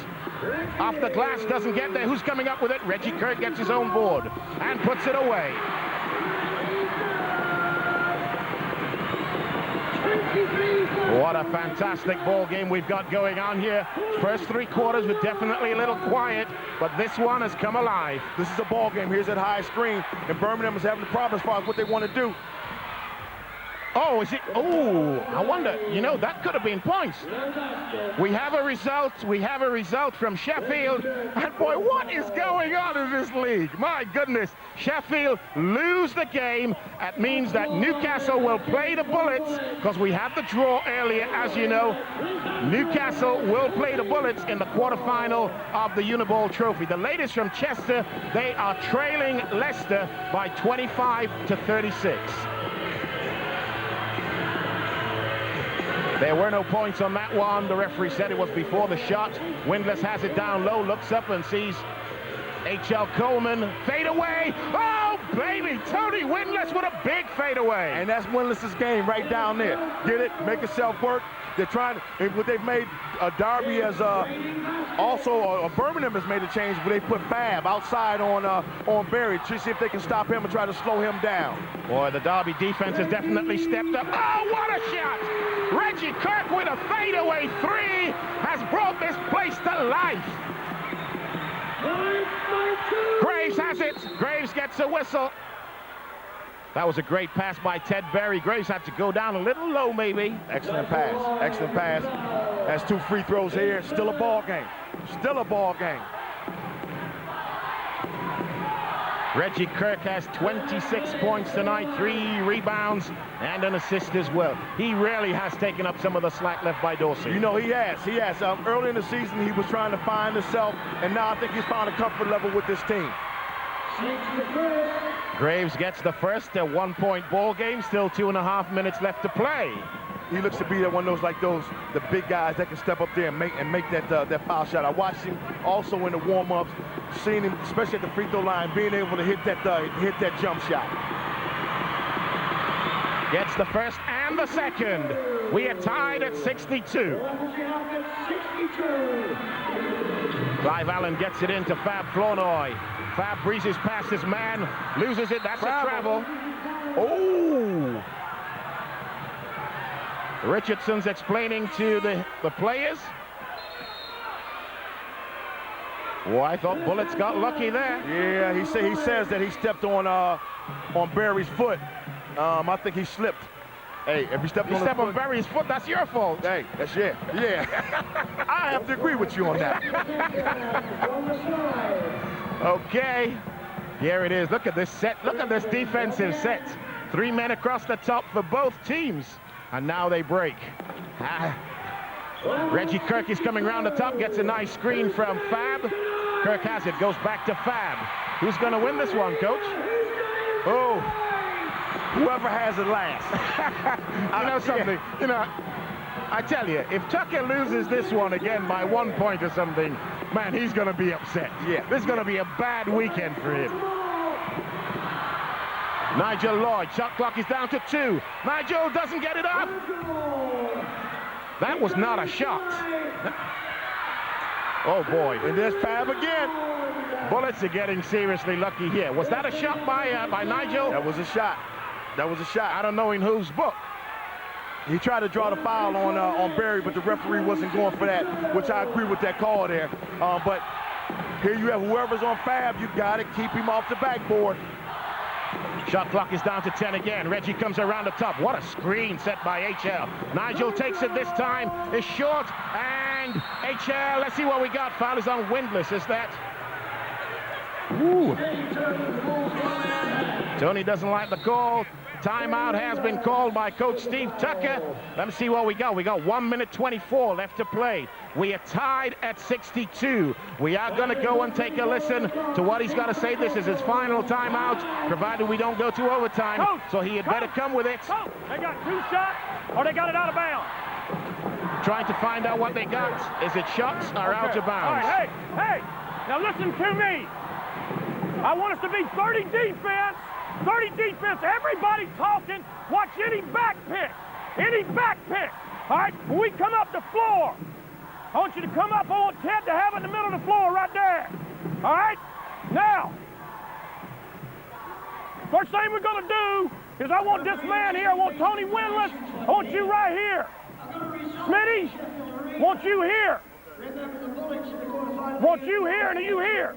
off the glass, doesn't get there. Who's coming up with it? Reggie Kirk gets his own board and puts it away. What a fantastic ball game we've got going on here. First 3 quarters were definitely a little quiet, but this one has come alive. This is a ball game. Here's that high screen, and Birmingham is having a problem as far as what they want to do. Oh, is it? Oh, I wonder. You know, that could have been points. We have a result. We have a result from Sheffield. And boy, what is going on in this league? My goodness. Sheffield lose the game. That means that Newcastle will play the Bullets, because we had the draw earlier, as you know. Newcastle will play the Bullets in the quarterfinal of the Uniball Trophy. The latest from Chester, they are trailing Leicester by 25-36. There were no points on that one. The referee said it was before the shot. Windlass has it down low, looks up and sees H.L. Coleman fade away. Oh, baby, Tony Windlass with a big fade away. And that's Windlass's game right down there. Get it, make yourself work. They're trying to, what they've made Derby as also Birmingham has made a change where they put Fab outside on Berry to see if they can stop him and try to slow him down. Boy, the Derby defense has definitely stepped up. Oh, what a shot! Reggie Kirk with a fadeaway 3 has brought this place to life. Graves has it. Graves gets a whistle. That was a great pass by Ted Berry. Graves had to go down a little low, maybe. Excellent pass. Excellent pass. That's 2 free throws here. Still a ball game. Still a ball game. Reggie Kirk has 26 points tonight, 3 rebounds, and an assist as well. He really has taken up some of the slack left by Dorsey. You know, he has. He has. Early in the season, he was trying to find himself, and now I think he's found a comfort level with this team. Graves gets the first, a 1-point ball game, still 2.5 minutes left to play. He looks to be one of those, the big guys that can step up there and make that foul shot. I watched him also in the warm-ups, seeing him, especially at the free throw line, being able to hit that jump shot. Gets the first and the second. We are tied at 62. Clive Allen gets it into Fab Flournoy. Fab breezes past his man, loses it. That's a travel. Oh! Richardson's explaining to the players. Oh, I thought Bullets got lucky there. Yeah, he says that he stepped on Berry's foot. I think he slipped. Hey, if you stepped on Berry's foot, that's your fault. Hey, that's yeah. I have to agree with you on that. Okay, here it is. Look at this set. Look at this defensive set. 3 men across the top for both teams. And now they break. Reggie Kirk is coming around the top, gets a nice screen from Fab. Kirk has it, goes back to Fab. Who's going to win this one, Coach? Oh, whoever has it last. You know something? You know, I tell you, if Tucker loses this one again by 1 point or something, man, he's going to be upset. Yeah. This is going to be a bad weekend for him. Nigel Lloyd, shot clock is down to 2. Nigel doesn't get it up. That was not a shot. Oh boy, And there's Fab again. Bullets are getting seriously lucky here. Was that a shot by Nigel? That was a shot. That was a shot. I don't know in whose book. He tried to draw the foul on Barry, but the referee wasn't going for that, which I agree with that call there. But here you have whoever's on Fab, you got to keep him off the backboard. Shot clock is down to 10 again. Reggie comes around the top. What a screen set by HL. Nigel takes it this time. It's short. And HL, let's see what we got. Foul is on Windlass, is that? Ooh. Tony doesn't like the call. Timeout has been called by Coach Steve Tucker. Let me see what we got. We got 1 minute 24 left to play. We are tied at 62. We are going to go and take a listen to what he's got to say. This is his final timeout, provided we don't go to overtime. Coach, so he had better come with it. Coach, they got 2 shots, or they got it out of bounds. Trying to find out what they got. Is it shots or out of bounds? All right, hey, now listen to me. I want us to be 30 defense. 30 defense, everybody talking, watch any back pick, all right? When we come up the floor, I want you to come up, I want Ted to have it in the middle of the floor right there, all right? Now, first thing we're gonna do is I want this man here, I want Tony Windlass, I want you right here. Smitty, want you here. Want you here and you here.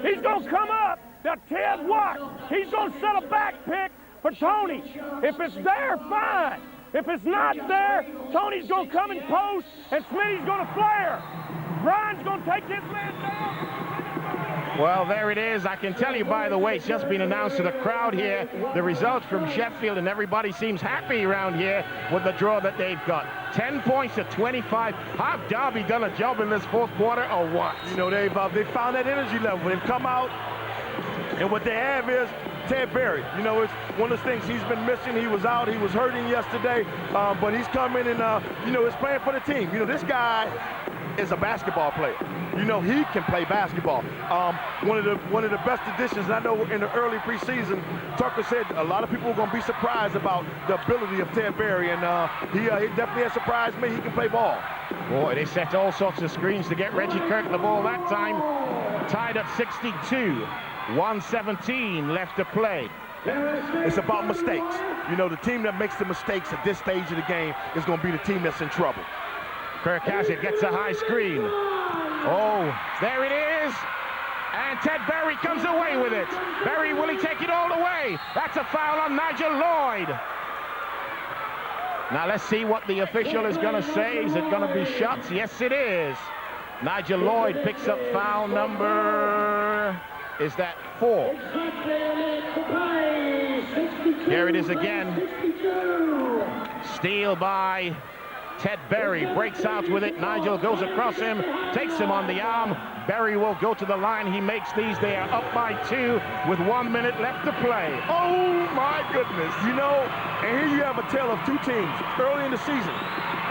He's gonna come up. Now, Ted, watch. He's going to set a back pick for Tony. If it's there, fine. If it's not there, Tony's going to come and post, and Smitty's going to flare. Brian's going to take this man down. Well, there it is. I can tell you, by the way, it's just been announced to the crowd here, the results from Sheffield, and everybody seems happy around here with the draw that they've got. 10 points to 25. Have Derby done a job in this fourth quarter, or what? You know, they found that energy level. They've come out. And what they have is Ted Berry. You know, it's one of those things he's been missing. He was out. He was hurting yesterday. But he's coming and, you know, is playing for the team. You know, this guy is a basketball player. You know, he can play basketball. One of the best additions, and I know in the early preseason, Tucker said a lot of people are going to be surprised about the ability of Ted Berry. And he definitely has surprised me. He can play ball. Boy, they set all sorts of screens to get Reggie Kirk the ball that time. Tied at 62. 1:17 left to play. It's about mistakes. You know, the team that makes the mistakes at this stage of the game is going to be the team that's in trouble. Kirk has it, gets a high screen. Oh, there it is. And Ted Berry comes away with it. Berry, will he take it all the way? That's a foul on Nigel Lloyd. Now let's see what the official is going to say. Is it going to be shots? Yes, it is. Nigel Lloyd picks up foul number... Is that 4? Here it is again. Steal by Ted Berry. Breaks out with it. Nigel goes across him. Takes him on the arm. Berry will go to the line. He makes these. They are up by 2 with 1 minute left to play. Oh, my goodness. You know, and here you have a tale of 2 teams. Early in the season,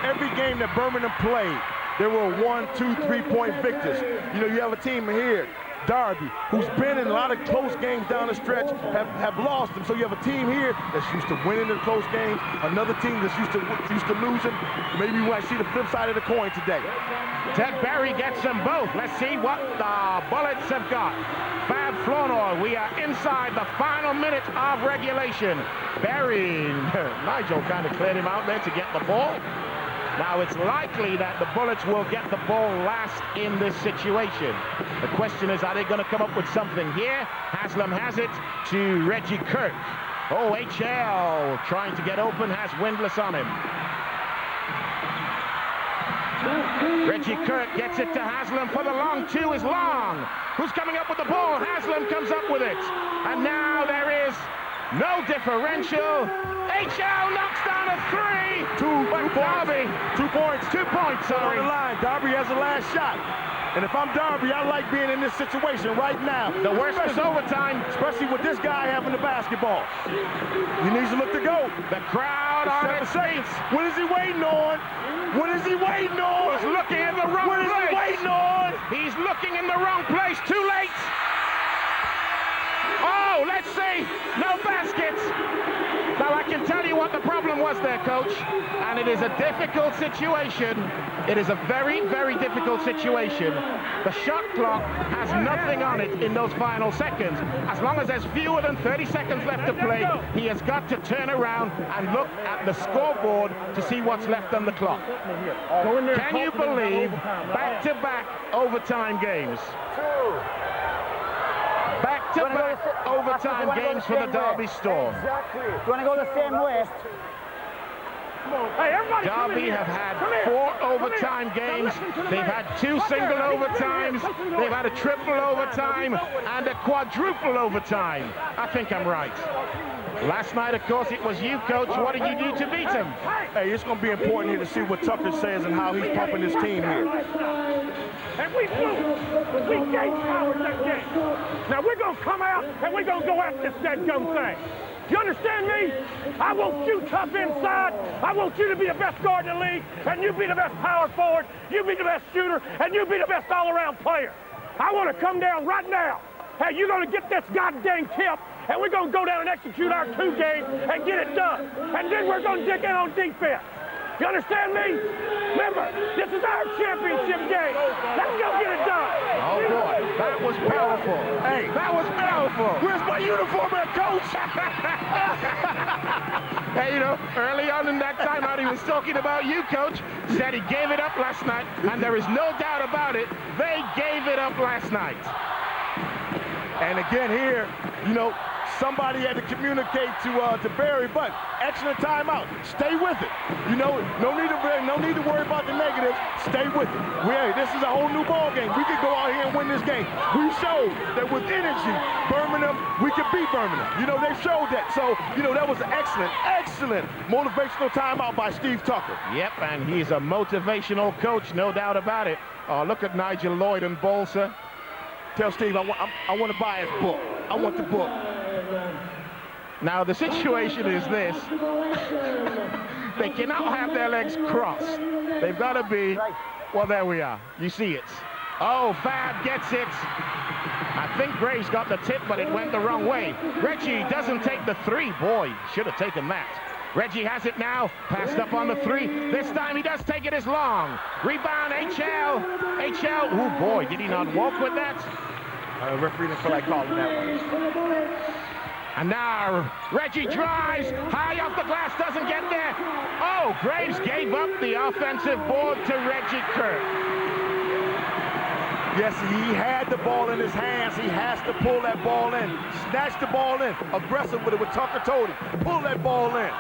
every game that Birmingham played, there were 1, 2, 3-point victors. You know, you have a team here, Derby, who's been in a lot of close games down the stretch, have lost them. So you have a team here that's used to winning the close games, another team that's used to losing. Maybe we might see the flip side of the coin today. Ted Berry gets them both. Let's see what the Bullets have got. Fab Flournoy, we are inside the final minute of regulation. Berry, Nigel kind of cleared him out there to get the ball. Now, it's likely that the Bullets will get the ball last in this situation. The question is, are they going to come up with something here? Haslam has it to Reggie Kirk. Oh, HL trying to get open, has Windlass on him. Reggie Kirk gets it to Haslam for the long 2 is long. Who's coming up with the ball? Haslam comes up with it. And now there is no differential. HL knocks down a 3. 2 But Derby, 2 points. 2 points, On sorry. the line. Derby has the last shot. And if I'm Darby, I like being in this situation right now. The worst is overtime. Especially with this guy having the basketball. He needs to look to go. The crowd on its feet. What is he waiting on? What is he waiting on? He's looking in the wrong place. What is he waiting on? He's looking in the wrong place. Too late. Oh, let's see. No baskets. Now, I can tell you what the problem was there, Coach. And it is a difficult situation. It is a very, very difficult situation. The shot clock has nothing on it in those final seconds. As long as there's fewer than 30 seconds left to play, he has got to turn around and look at the scoreboard to see what's left on the clock. Can you believe back-to-back overtime games? Back-to-back overtime games for the Derby Storm. Exactly. You want to go the same way? Hey, everybody, Derby have had 4 overtime games. They've had 2 single overtimes. They've had a triple overtime and a quadruple overtime. I think I'm right. Last night, of course, it was you, Coach. What did you do to beat him? Hey, it's going to be important here to see what Tucker says and how he's pumping his team here. And we flew. We gave Howard that game. Now we're going to come out and we're going to go at this dadgum thing. You understand me? I want you tough inside. I want you to be the best guard in the league, and you be the best power forward, you be the best shooter, and you be the best all-around player. I want to come down right now. Hey, you're going to get this goddamn tip, and we're going to go down and execute our 2 game and get it done. And then we're going to dig in on defense. You understand me? Remember, this is our championship game. Let's go get it done. Oh, boy, that was powerful. Hey, that was powerful. Where's my uniform at, Coach? Hey, you know, early on in that timeout, he was talking about you, Coach. Said he gave it up last night, and there is no doubt about it. They gave it up last night. And again here, you know, somebody had to communicate to Barry, but excellent timeout. Stay with it. You know, no need to worry about the negatives. Stay with it. This is a whole new ball game. We could go out here and win this game. We showed that with energy, Birmingham, we could beat Birmingham. You know, they showed that. So, you know, that was an excellent motivational timeout by Steve Tucker. Yep, and he's a motivational coach, no doubt about it. Oh, look at Nigel Lloyd and Bolsa. Tell Steve I want to buy his book. I want the book. Now, the situation is this. They cannot have their legs crossed. They've got to be, well, there we are. You see it. Oh, Fab gets it. I think Graves got the tip, but it went the wrong way. Reggie doesn't take the 3. Boy, should have taken that. Reggie has it now, passed up on the 3. This time he does take it as long. Rebound, HL. Oh, boy, did he not walk with that? Referee didn't feel like calling that one. And now Reggie drives, high off the glass, doesn't get there. Oh, Graves gave up the offensive board to Reggie Kirk. Yes, he had the ball in his hands. He has to pull that ball in. Snatch the ball in. Aggressive with it, what Tucker told him. Pull that ball in.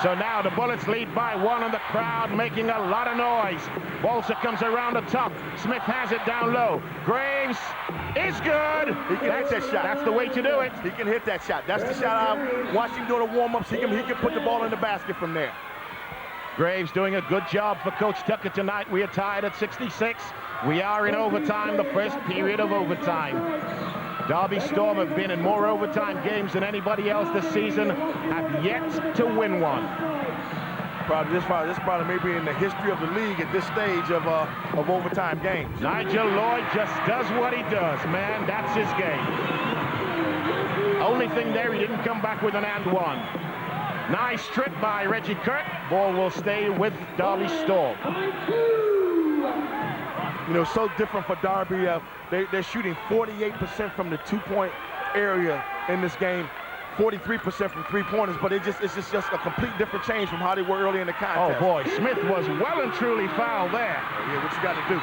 So now the Bullets lead by 1 and the crowd making a lot of noise. Bolsa comes around the top. Smith has it down low. Graves is good. He can hit that shot. That's the way to do it. He can hit that shot. That's the shot I watched him doing the warm-ups. He can put the ball in the basket from there. Graves doing a good job for Coach Tucker tonight. We are tied at 66. We are in overtime, the first period of overtime. Derby Storm have been in more overtime games than anybody else this season, have yet to win one. This probably may be in the history of the league at this stage of overtime games. Nigel Lloyd just does what he does, man. That's his game. Only thing there, he didn't come back with an and 1. Nice strip by Reggie Kirk. Ball will stay with Derby Storm. You know, so different for Derby. They're shooting 48% from the 2-point area in this game, 43% from 3-pointers, but it's just a complete different change from how they were early in the contest. Oh boy, Smith was well and truly fouled there. Yeah, what you got to do?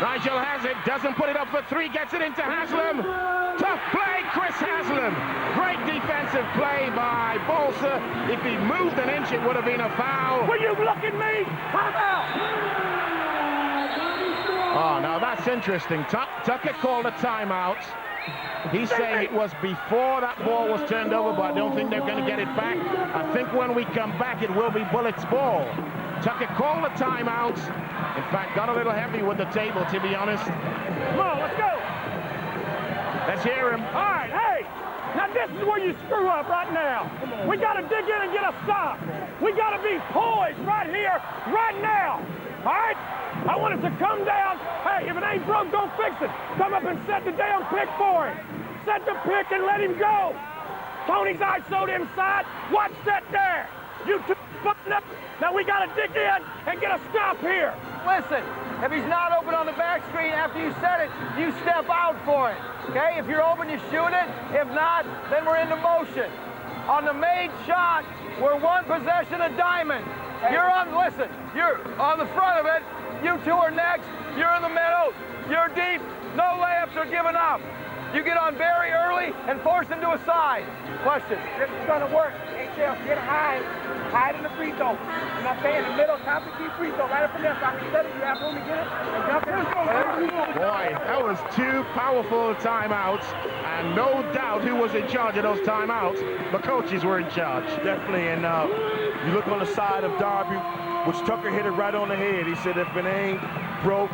Nigel has it, doesn't put it up for 3, gets it into Haslam. Tough play, Chris Haslam. Great defensive play by Bolsa. If he moved an inch, it would have been a foul. Will you look at me? Come out! Oh, now that's interesting. Tucker called a timeout. He's saying it was before that ball was turned over, but I don't think they're going to get it back. I think when we come back, it will be Bullets' ball. Tucker called a timeout. In fact, got a little heavy with the table, to be honest. Come on, let's go. Let's hear him. All right, hey. Now this is where you screw up right now. We got to dig in and get a stop. We got to be poised right here, right now. All right? I want us to come down. Hey, if it ain't broke, don't fix it. Come up and set the damn pick for him. Set the pick and let him go. Tony's ISO'd inside. Watch that there. You two button up. Now we got to dig in and get a stop here. Listen, if he's not open on the back screen after you set it, you step out for it. Okay? If you're open, you shoot it. If not, then we're into motion. On the made shot, we're one possession of diamond. You're on, listen, you're on the front of it. You two are next. You're in the middle. You're deep. No layups are given up. You get on very early and force him to a side. Question. This is going to work. HL, get hide in the free throw. You're not staying in the middle, top of the free throw, right up in there. So I can set it, you have room to get it, and jump in. Boy, that was two powerful timeouts, and no doubt who was in charge of those timeouts. The coaches were in charge. Definitely, and you look on the side of Darby, which Tucker hit it right on the head. He said, if it ain't broke,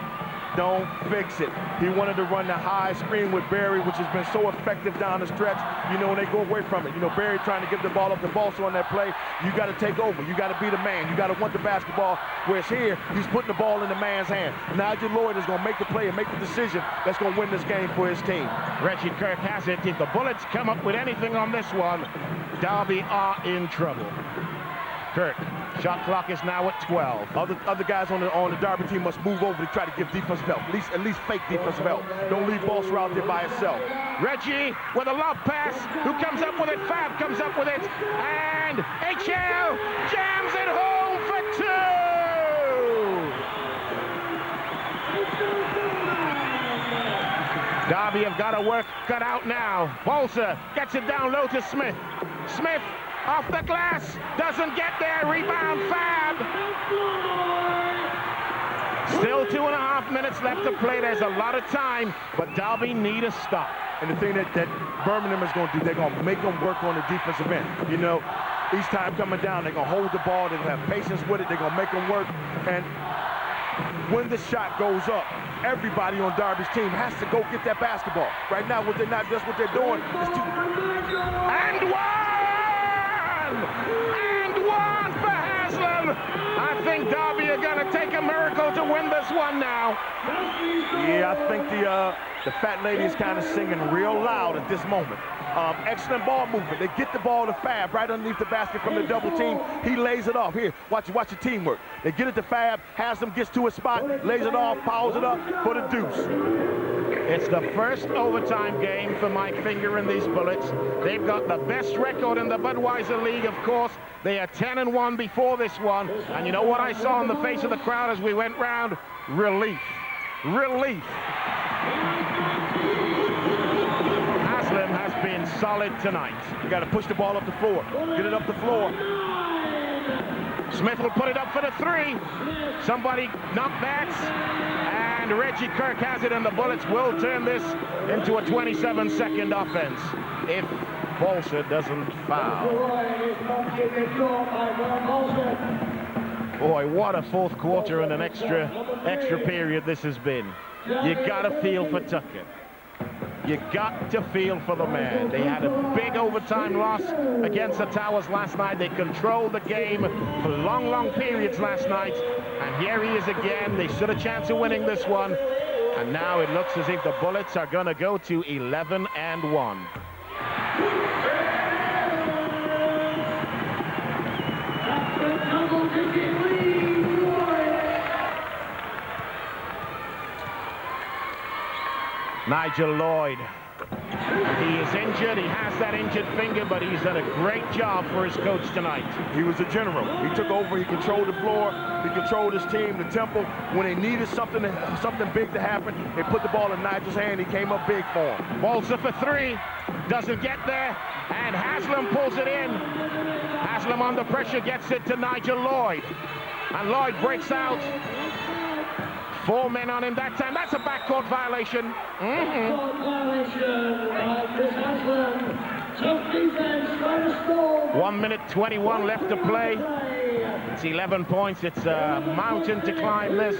don't fix it. He wanted to run the high screen with Barry, which has been so effective down the stretch. You know, when they go away from it. You know, Barry trying to give the ball up to Balsa on that play. You got to take over. You got to be the man. You got to want the basketball. Whereas here, he's putting the ball in the man's hand. Nigel Lloyd is going to make the play and make the decision that's going to win this game for his team. Reggie Kirk has it. If the Bullets come up with anything on this one, Derby are in trouble. Kirk, shot clock is now at 12. Other guys on the Derby team must move over to try to give defensive help. At least fake defensive help. Don't leave Balsa out there by himself. Reggie with a lob pass. Who comes up with it? Fab comes up with it. And HL jams it home for two. Derby have got a work cut out now. Balsa gets it down low to Smith. Smith off the glass, doesn't get there, rebound Fab. Still 2.5 minutes left to play. There's a lot of time, but Derby need a stop. And the thing that Birmingham is going to do, they're going to make them work on the defensive end. You know, each time coming down, they're going to hold the ball, they're going to have patience with it, they're going to make them work. And when the shot goes up, everybody on Derby's team has to go get that basketball. Right now, that's what they're doing. And one for Haslam. I think Derby are going to take a miracle to win this one now. Yeah, I think the fat lady is kind of singing real loud at this moment. Excellent ball movement. They get the ball to Fab right underneath the basket from the double team. He lays it off. Here, watch the teamwork. They get it to Fab. Haslam gets to a spot, lays it off, powers it up for the deuce. It's the first overtime game for Mike Finger and these Bullets. They've got the best record in the Budweiser League, of course. They are 10-1 before this one. And you know what I saw on the face of the crowd as we went round? Relief. Relief. Haslam has been solid tonight. You got to push the ball up the floor. Get it up the floor. Smith will put it up for the three. Somebody knocked that. And Reggie Kirk has it, and the Bullets will turn this into a 27-second offense if Balsa doesn't foul. Boy, what a fourth quarter and an extra period this has been. You gotta feel for Tucker. You got to feel for the man. They had a big overtime loss against the Towers last night. They controlled the game for long periods last night. And here he is again. They stood a chance of winning this one. And now it looks as if the Bullets are going to go to 11-1. Nigel Lloyd, he is injured, he has that injured finger, but he's done a great job for his coach tonight. He was a general. He took over, he controlled the floor, he controlled his team, the tempo. When they needed something big to happen, they put the ball in Nigel's hand, he came up big for him. Balsa for three, doesn't get there, and Haslam pulls it in. Haslam under pressure gets it to Nigel Lloyd, and Lloyd breaks out. 4 men on him that time. That's a backcourt violation. 1 minute 21 left to play. It's 11 points. It's a mountain to climb this.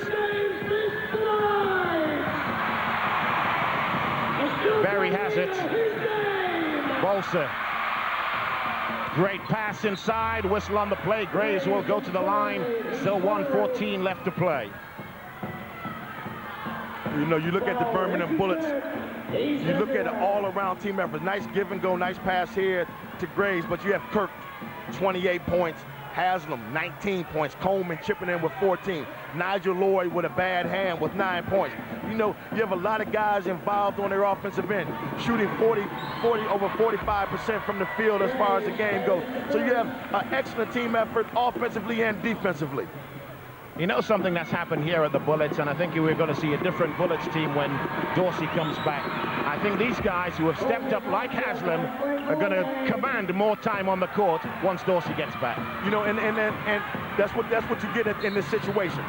Berry has it. Bolsa. Great pass inside. Whistle on the play. Graves will go to the line. Still 1:14 left to play. You know, you look at the Birmingham Bullets, you look at an all-around team effort. Nice give and go, nice pass here to Graves, but you have Kirk, 28 points, Haslam, 19 points, Coleman chipping in with 14, Nigel Lloyd with a bad hand with 9 points. You know, you have a lot of guys involved on their offensive end, shooting over 45% from the field as far as the game goes. So you have an excellent team effort offensively and defensively. You know something that's happened here at the Bullets, and I think we're going to see a different Bullets team when Dorsey comes back. I think these guys who have stepped up like Haslam are going to command more time on the court once Dorsey gets back. You know, and that's what you get in this situation.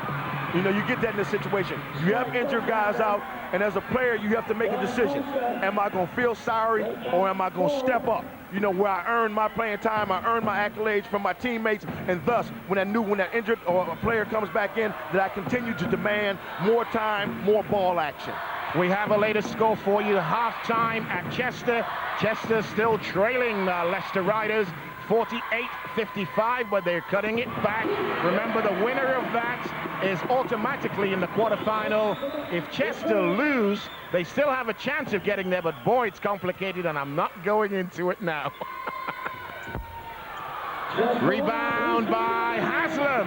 You know, you get that in this situation. You have injured guys out, and as a player, you have to make a decision. Am I going to feel sorry, or am I going to step up? You know, where I earn my playing time, I earn my accolades from my teammates, and thus, when that injured or a player comes back in, that I continue to demand more time, more ball action. We have a latest score for you. Half-time at Chester. Chester still trailing Leicester Riders. 48-55, but they're cutting it back. Remember, the winner of that is automatically in the quarterfinal. If Chester lose, they still have a chance of getting there, but boy, it's complicated, and I'm not going into it now. Rebound by Haslam.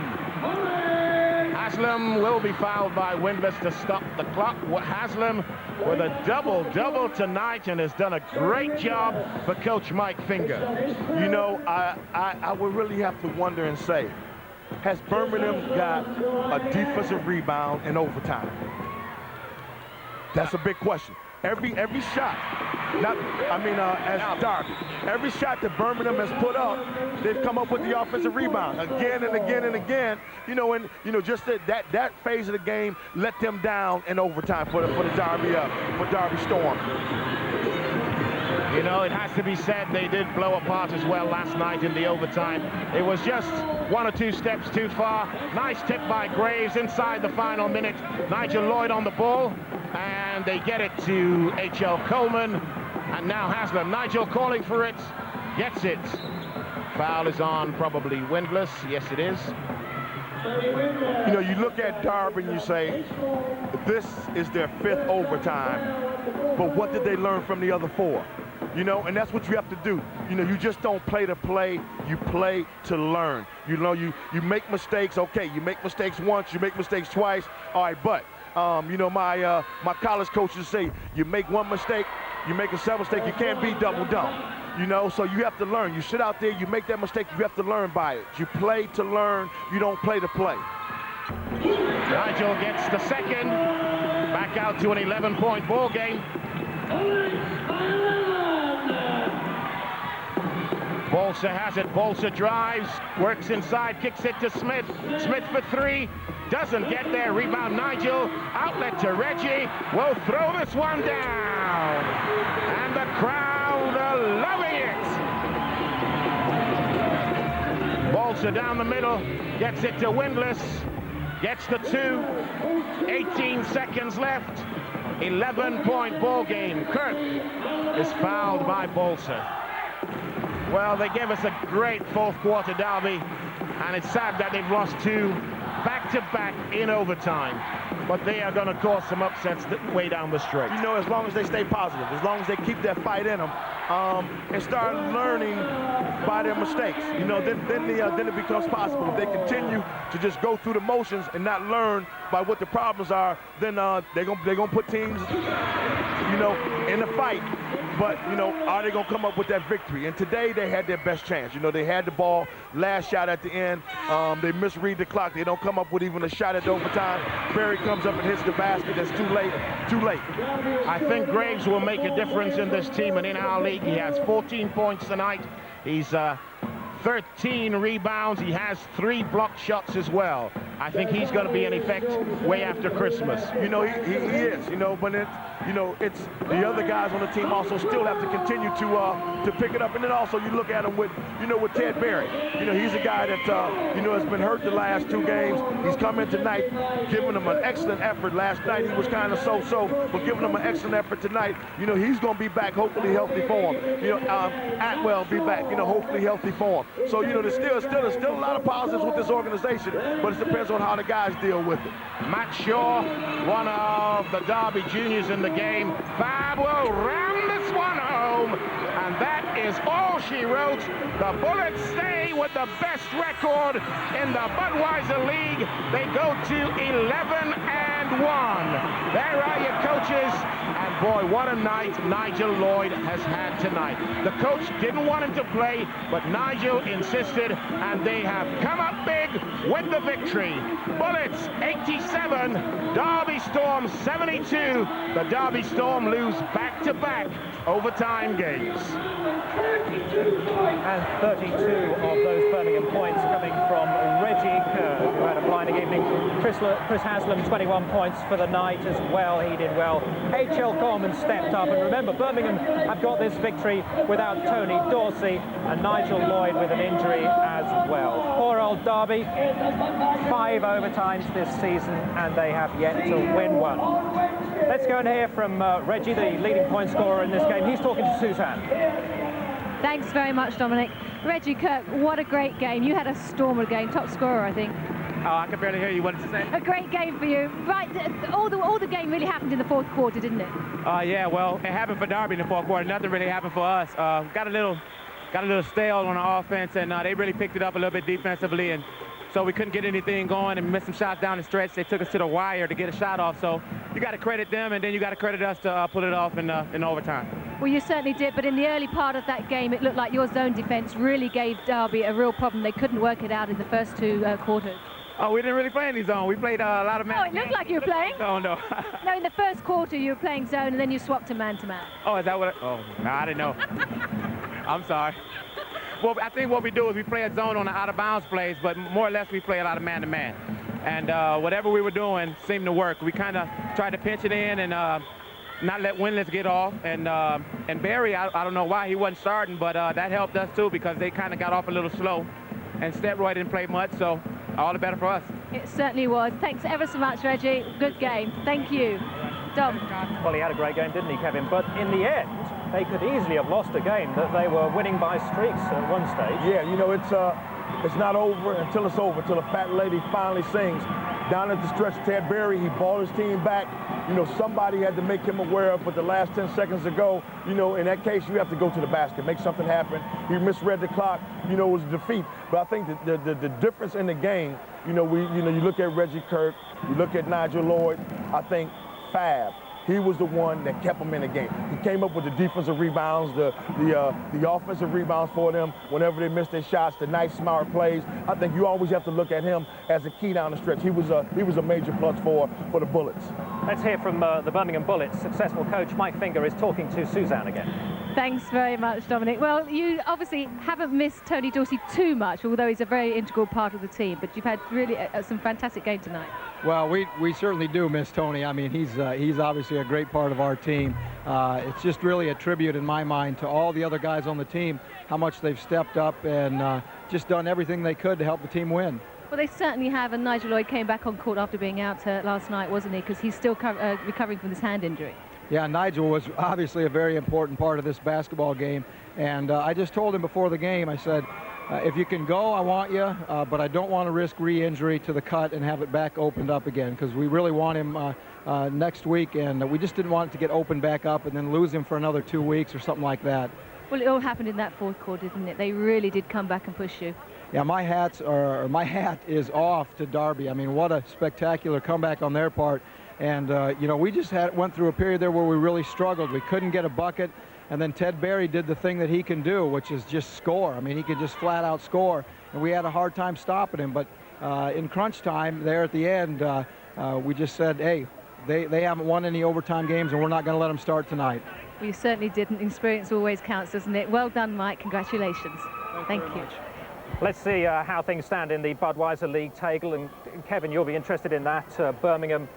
Haslam will be fouled by Windless to stop the clock. Haslam with a double-double tonight and has done a great job for Coach Mike Finger. You know, I would really have to wonder and say, has Birmingham got a defensive rebound in overtime? That's a big question. Every shot, as Darby, every shot that Birmingham has put up, they've come up with the offensive rebound again and again and again. You know, and you know, just that phase of the game let them down in overtime for Derby Storm. You know, it has to be said, they did blow apart as well last night in the overtime. It was just 1 or 2 steps too far. Nice tip by Graves inside the final minute. Nigel Lloyd on the ball, and they get it to H.L. Coleman, and now Haslam. Nigel calling for it, gets it. Foul is on probably Windless. Yes, it is. You know, you look at Derby and you say, this is their 5th overtime, but what did they learn from the other 4? You know, and that's what you have to do. You know, you just don't play to play, you play to learn. You know, you make mistakes, okay, you make mistakes once, you make mistakes twice, all right, but, you know, my college coaches say, you make one mistake, you make a 7th mistake, you can't be double dumb. You know, so you have to learn. You sit out there, you make that mistake, you have to learn by it. You play to learn, you don't play to play. Nigel gets the second, back out to an 11-point ball game. Bolsa has it, Bolsa drives, works inside, kicks it to Smith. Smith for 3, doesn't get there, rebound Nigel, outlet to Reggie, will throw this one down. And the crowd are loving it. Bolsa down the middle, gets it to Windless, gets the 2, 18 seconds left, 11-point ball game. Kirk is fouled by Bolsa. Well, they gave us a great 4th quarter derby, and it's sad that they've lost 2 back-to-back in overtime. But they are going to cause some upsets way down the stretch. You know, as long as they stay positive, as long as they keep that fight in them, and start learning by their mistakes, you know, then it becomes possible. If they continue to just go through the motions and not learn by what the problems are, then they're gonna put teams, you know, in the fight. But, you know, are they going to come up with that victory? And today they had their best chance. You know, they had the ball, last shot at the end. They misread the clock. They don't come up with even a shot at the overtime. Berry comes up and hits the basket. That's too late. Too late. I think Graves will make a difference in this team and in our league. He has 14 points tonight. He's 13 rebounds. He has 3 blocked shots as well. I think he's going to be in effect way after Christmas. You know, he is, you know, but it's, you know, it's the other guys on the team also still have to continue to pick it up. And then also you look at him with, you know, with Ted Berry. You know, he's a guy that, you know, has been hurt the last 2 games. He's come in tonight, giving them an excellent effort. Last night he was kind of so-so, but giving them an excellent effort tonight. You know, he's going to be back, hopefully healthy for him. You know, Atwell be back, you know, hopefully healthy for him. So, you know, there's still a lot of positives with this organization, but it depends on how the guys deal with it. Matt Shaw, one of the Derby juniors in the game. Fab will ram this one home, and that is all she wrote. The Bullets stay with the best record in the Budweiser League. They go to 11-1. There are your coaches, and boy, what a night Nigel Lloyd has had tonight. The coach didn't want him to play, but Nigel insisted, and they have come up big with the victory. Bullets 87, Derby Storm 72. The Derby Storm lose back-to-back overtime games. And 32 of those Birmingham points coming from Reggie Kerr, who had a blinding evening. Chris Haslam, 21 points for the night as well. He did well. H.L. Coleman stepped up. And remember, Birmingham have got this victory without Tony Dorsey and Nigel Lloyd with an injury as well. Poor old Derby, 5 overtimes this season, and they have yet to win one. Let's go and hear from Reggie, the leading point scorer in this game. He's talking to Suzanne. Thanks very much, Dominic. Reggie Kirk, what a great game. You had a stormer game, top scorer, I think. Oh, I can barely hear you. What did you say? A great game for you. Right, all the game really happened in the 4th quarter, didn't it? Yeah, well, it happened for Derby in the 4th quarter. Nothing really happened for us. Got a little stale on the offense, and they really picked it up a little bit defensively, and so we couldn't get anything going and missed some shots down the stretch. They took us to the wire to get a shot off, so you got to credit them, and then you got to credit us to pull it off in overtime. Well, you certainly did, but in the early part of that game, it looked like your zone defense really gave Derby a real problem. They couldn't work it out in the first 2 quarters. Oh, we didn't really play any zone. We played a lot of man. Oh, it looked like you were playing. Oh, no. No, in the 1st quarter, you were playing zone, and then you swapped to man-to-man. Oh, is that what? Oh, no, I didn't know. I'm sorry. Well, I think what we do is we play a zone on the out-of-bounds plays, but more or less we play a lot of man-to-man. And whatever we were doing seemed to work. We kind of tried to pinch it in and not let Winless get off. And Barry, I don't know why he wasn't starting, but that helped us too because they kind of got off a little slow. And Stetroy didn't play much, so all the better for us. It certainly was. Thanks ever so much, Reggie. Good game. Thank you. Dom. Well, he had a great game, didn't he, Kevin? But in the end, they could easily have lost a game that they were winning by streaks at one stage. Yeah, you know, it's not over until it's over, until the fat lady finally sings. Down at the stretch, Ted Berry, he brought his team back. You know, somebody had to make him aware of, but the last 10 seconds ago, you know, in that case, you have to go to the basket, make something happen. He misread the clock, you know, it was a defeat. But I think the difference in the game, you look at Reggie Kirk, you look at Nigel Lloyd, I think Fab, he was the one that kept them in the game. He came up with the defensive rebounds, the offensive rebounds for them whenever they missed their shots, the nice smart plays. I think you always have to look at him as a key down the stretch. He was a major plus for the Bullets. Let's hear from the Birmingham Bullets. Successful coach Mike Finger is talking to Suzanne again. Thanks very much, Dominic. Well, you obviously haven't missed Tony Dorsey too much, although he's a very integral part of the team, but you've had really some fantastic game tonight. Well, we certainly do miss Tony. I mean, he's obviously a great part of our team. It's just really a tribute in my mind to all the other guys on the team, how much they've stepped up and just done everything they could to help the team win. Well, they certainly have, and Nigel Lloyd came back on court after being out last night, wasn't he? Because he's still recovering from this hand injury. Yeah, Nigel was obviously a very important part of this basketball game, and I just told him before the game, I said, if you can go, I want you, but I don't want to risk re-injury to the cut and have it back opened up again, because we really want him next week, and we just didn't want it to get opened back up and then lose him for another 2 weeks or something like that. Well, it all happened in that 4th quarter, didn't it? They really did come back and push you. Yeah, my hat is off to Derby. I mean, what a spectacular comeback on their part. And, you know, we just went through a period there where we really struggled. We couldn't get a bucket. And then Ted Berry did the thing that he can do, which is just score. I mean, he can just flat out score. And we had a hard time stopping him. But in crunch time there at the end, we just said, hey, they haven't won any overtime games, and we're not going to let them start tonight. We certainly didn't. Experience always counts, doesn't it? Well done, Mike. Congratulations. Thank you. Let's see how things stand in the Budweiser League table. And Kevin, you'll be interested in that. Birmingham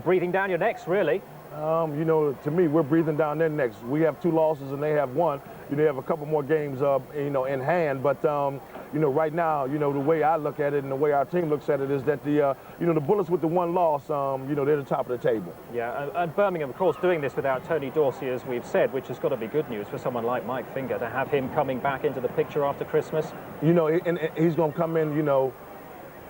breathing down your necks, really. You know, to me, we're breathing down their necks. We have 2 losses and they have 1. You know, they have a couple more games, you know, in hand. But, you know, right now, you know, the way I look at it and the way our team looks at it is that the, you know, the Bullets with the 1 loss, you know, they're the top of the table. Yeah, and Birmingham, of course, doing this without Tony Dorsey, as we've said, which has got to be good news for someone like Mike Finger to have him coming back into the picture after Christmas. You know, and he's going to come in, you know,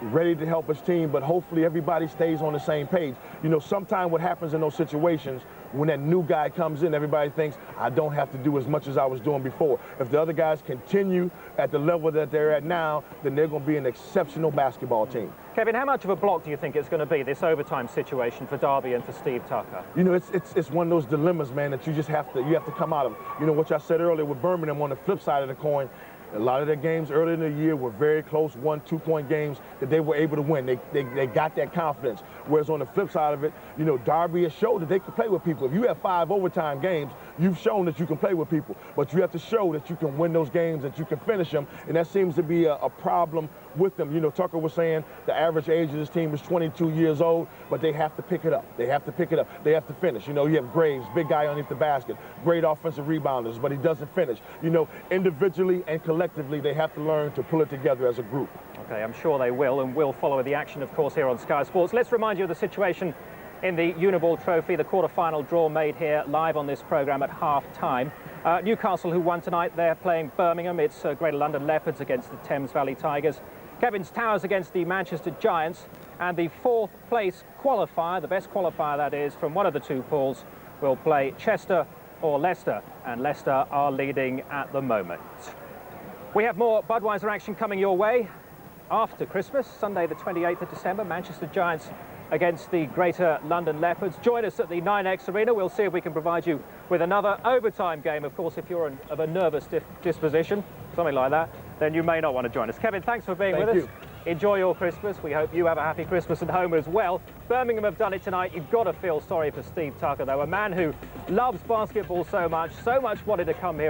ready to help his team, but hopefully everybody stays on the same page. You know, sometimes what happens in those situations, when that new guy comes in, everybody thinks, I don't have to do as much as I was doing before. If the other guys continue at the level that they're at now, then they're going to be an exceptional basketball team. Kevin, how much of a block do you think it's going to be, this overtime situation for Derby and for Steve Tucker? You know, it's one of those dilemmas, man, that you just have to come out of. You know, what I said earlier with Birmingham, on the flip side of the coin, a lot of their games early in the year were very close, 1-2-point games that they were able to win. They got that confidence. Whereas on the flip side of it, you know, Derby has showed that they can play with people. If you have 5 overtime games, you've shown that you can play with people. But you have to show that you can win those games, that you can finish them. And that seems to be a problem with them. You know, Tucker was saying the average age of this team is 22 years old, but they have to pick it up. They have to pick it up. They have to finish. You know, you have Graves, big guy underneath the basket, great offensive rebounders, but he doesn't finish. You know, individually and collectively, they have to learn to pull it together as a group. Okay, I'm sure they will, and we'll follow the action, of course, here on Sky Sports. Let's remind you of the situation in the Uniball Trophy, the quarter-final draw made here live on this programme at half-time. Newcastle, who won tonight, they're playing Birmingham. It's Greater London Leopards against the Thames Valley Tigers. Kevin's Towers against the Manchester Giants. And the 4th place qualifier, the best qualifier that is, from one of the 2 pools, will play Chester or Leicester. And Leicester are leading at the moment. We have more Budweiser action coming your way after Christmas, Sunday the 28th of December, Manchester Giants against the Greater London Leopards. Join us at the 9X Arena. We'll see if we can provide you with another overtime game. Of course, if you're of a nervous disposition, something like that, then you may not want to join us. Kevin, thanks for being with us. Enjoy your Christmas. We hope you have a happy Christmas at home as well. Birmingham have done it tonight. You've got to feel sorry for Steve Tucker, though, a man who loves basketball so much wanted to come here.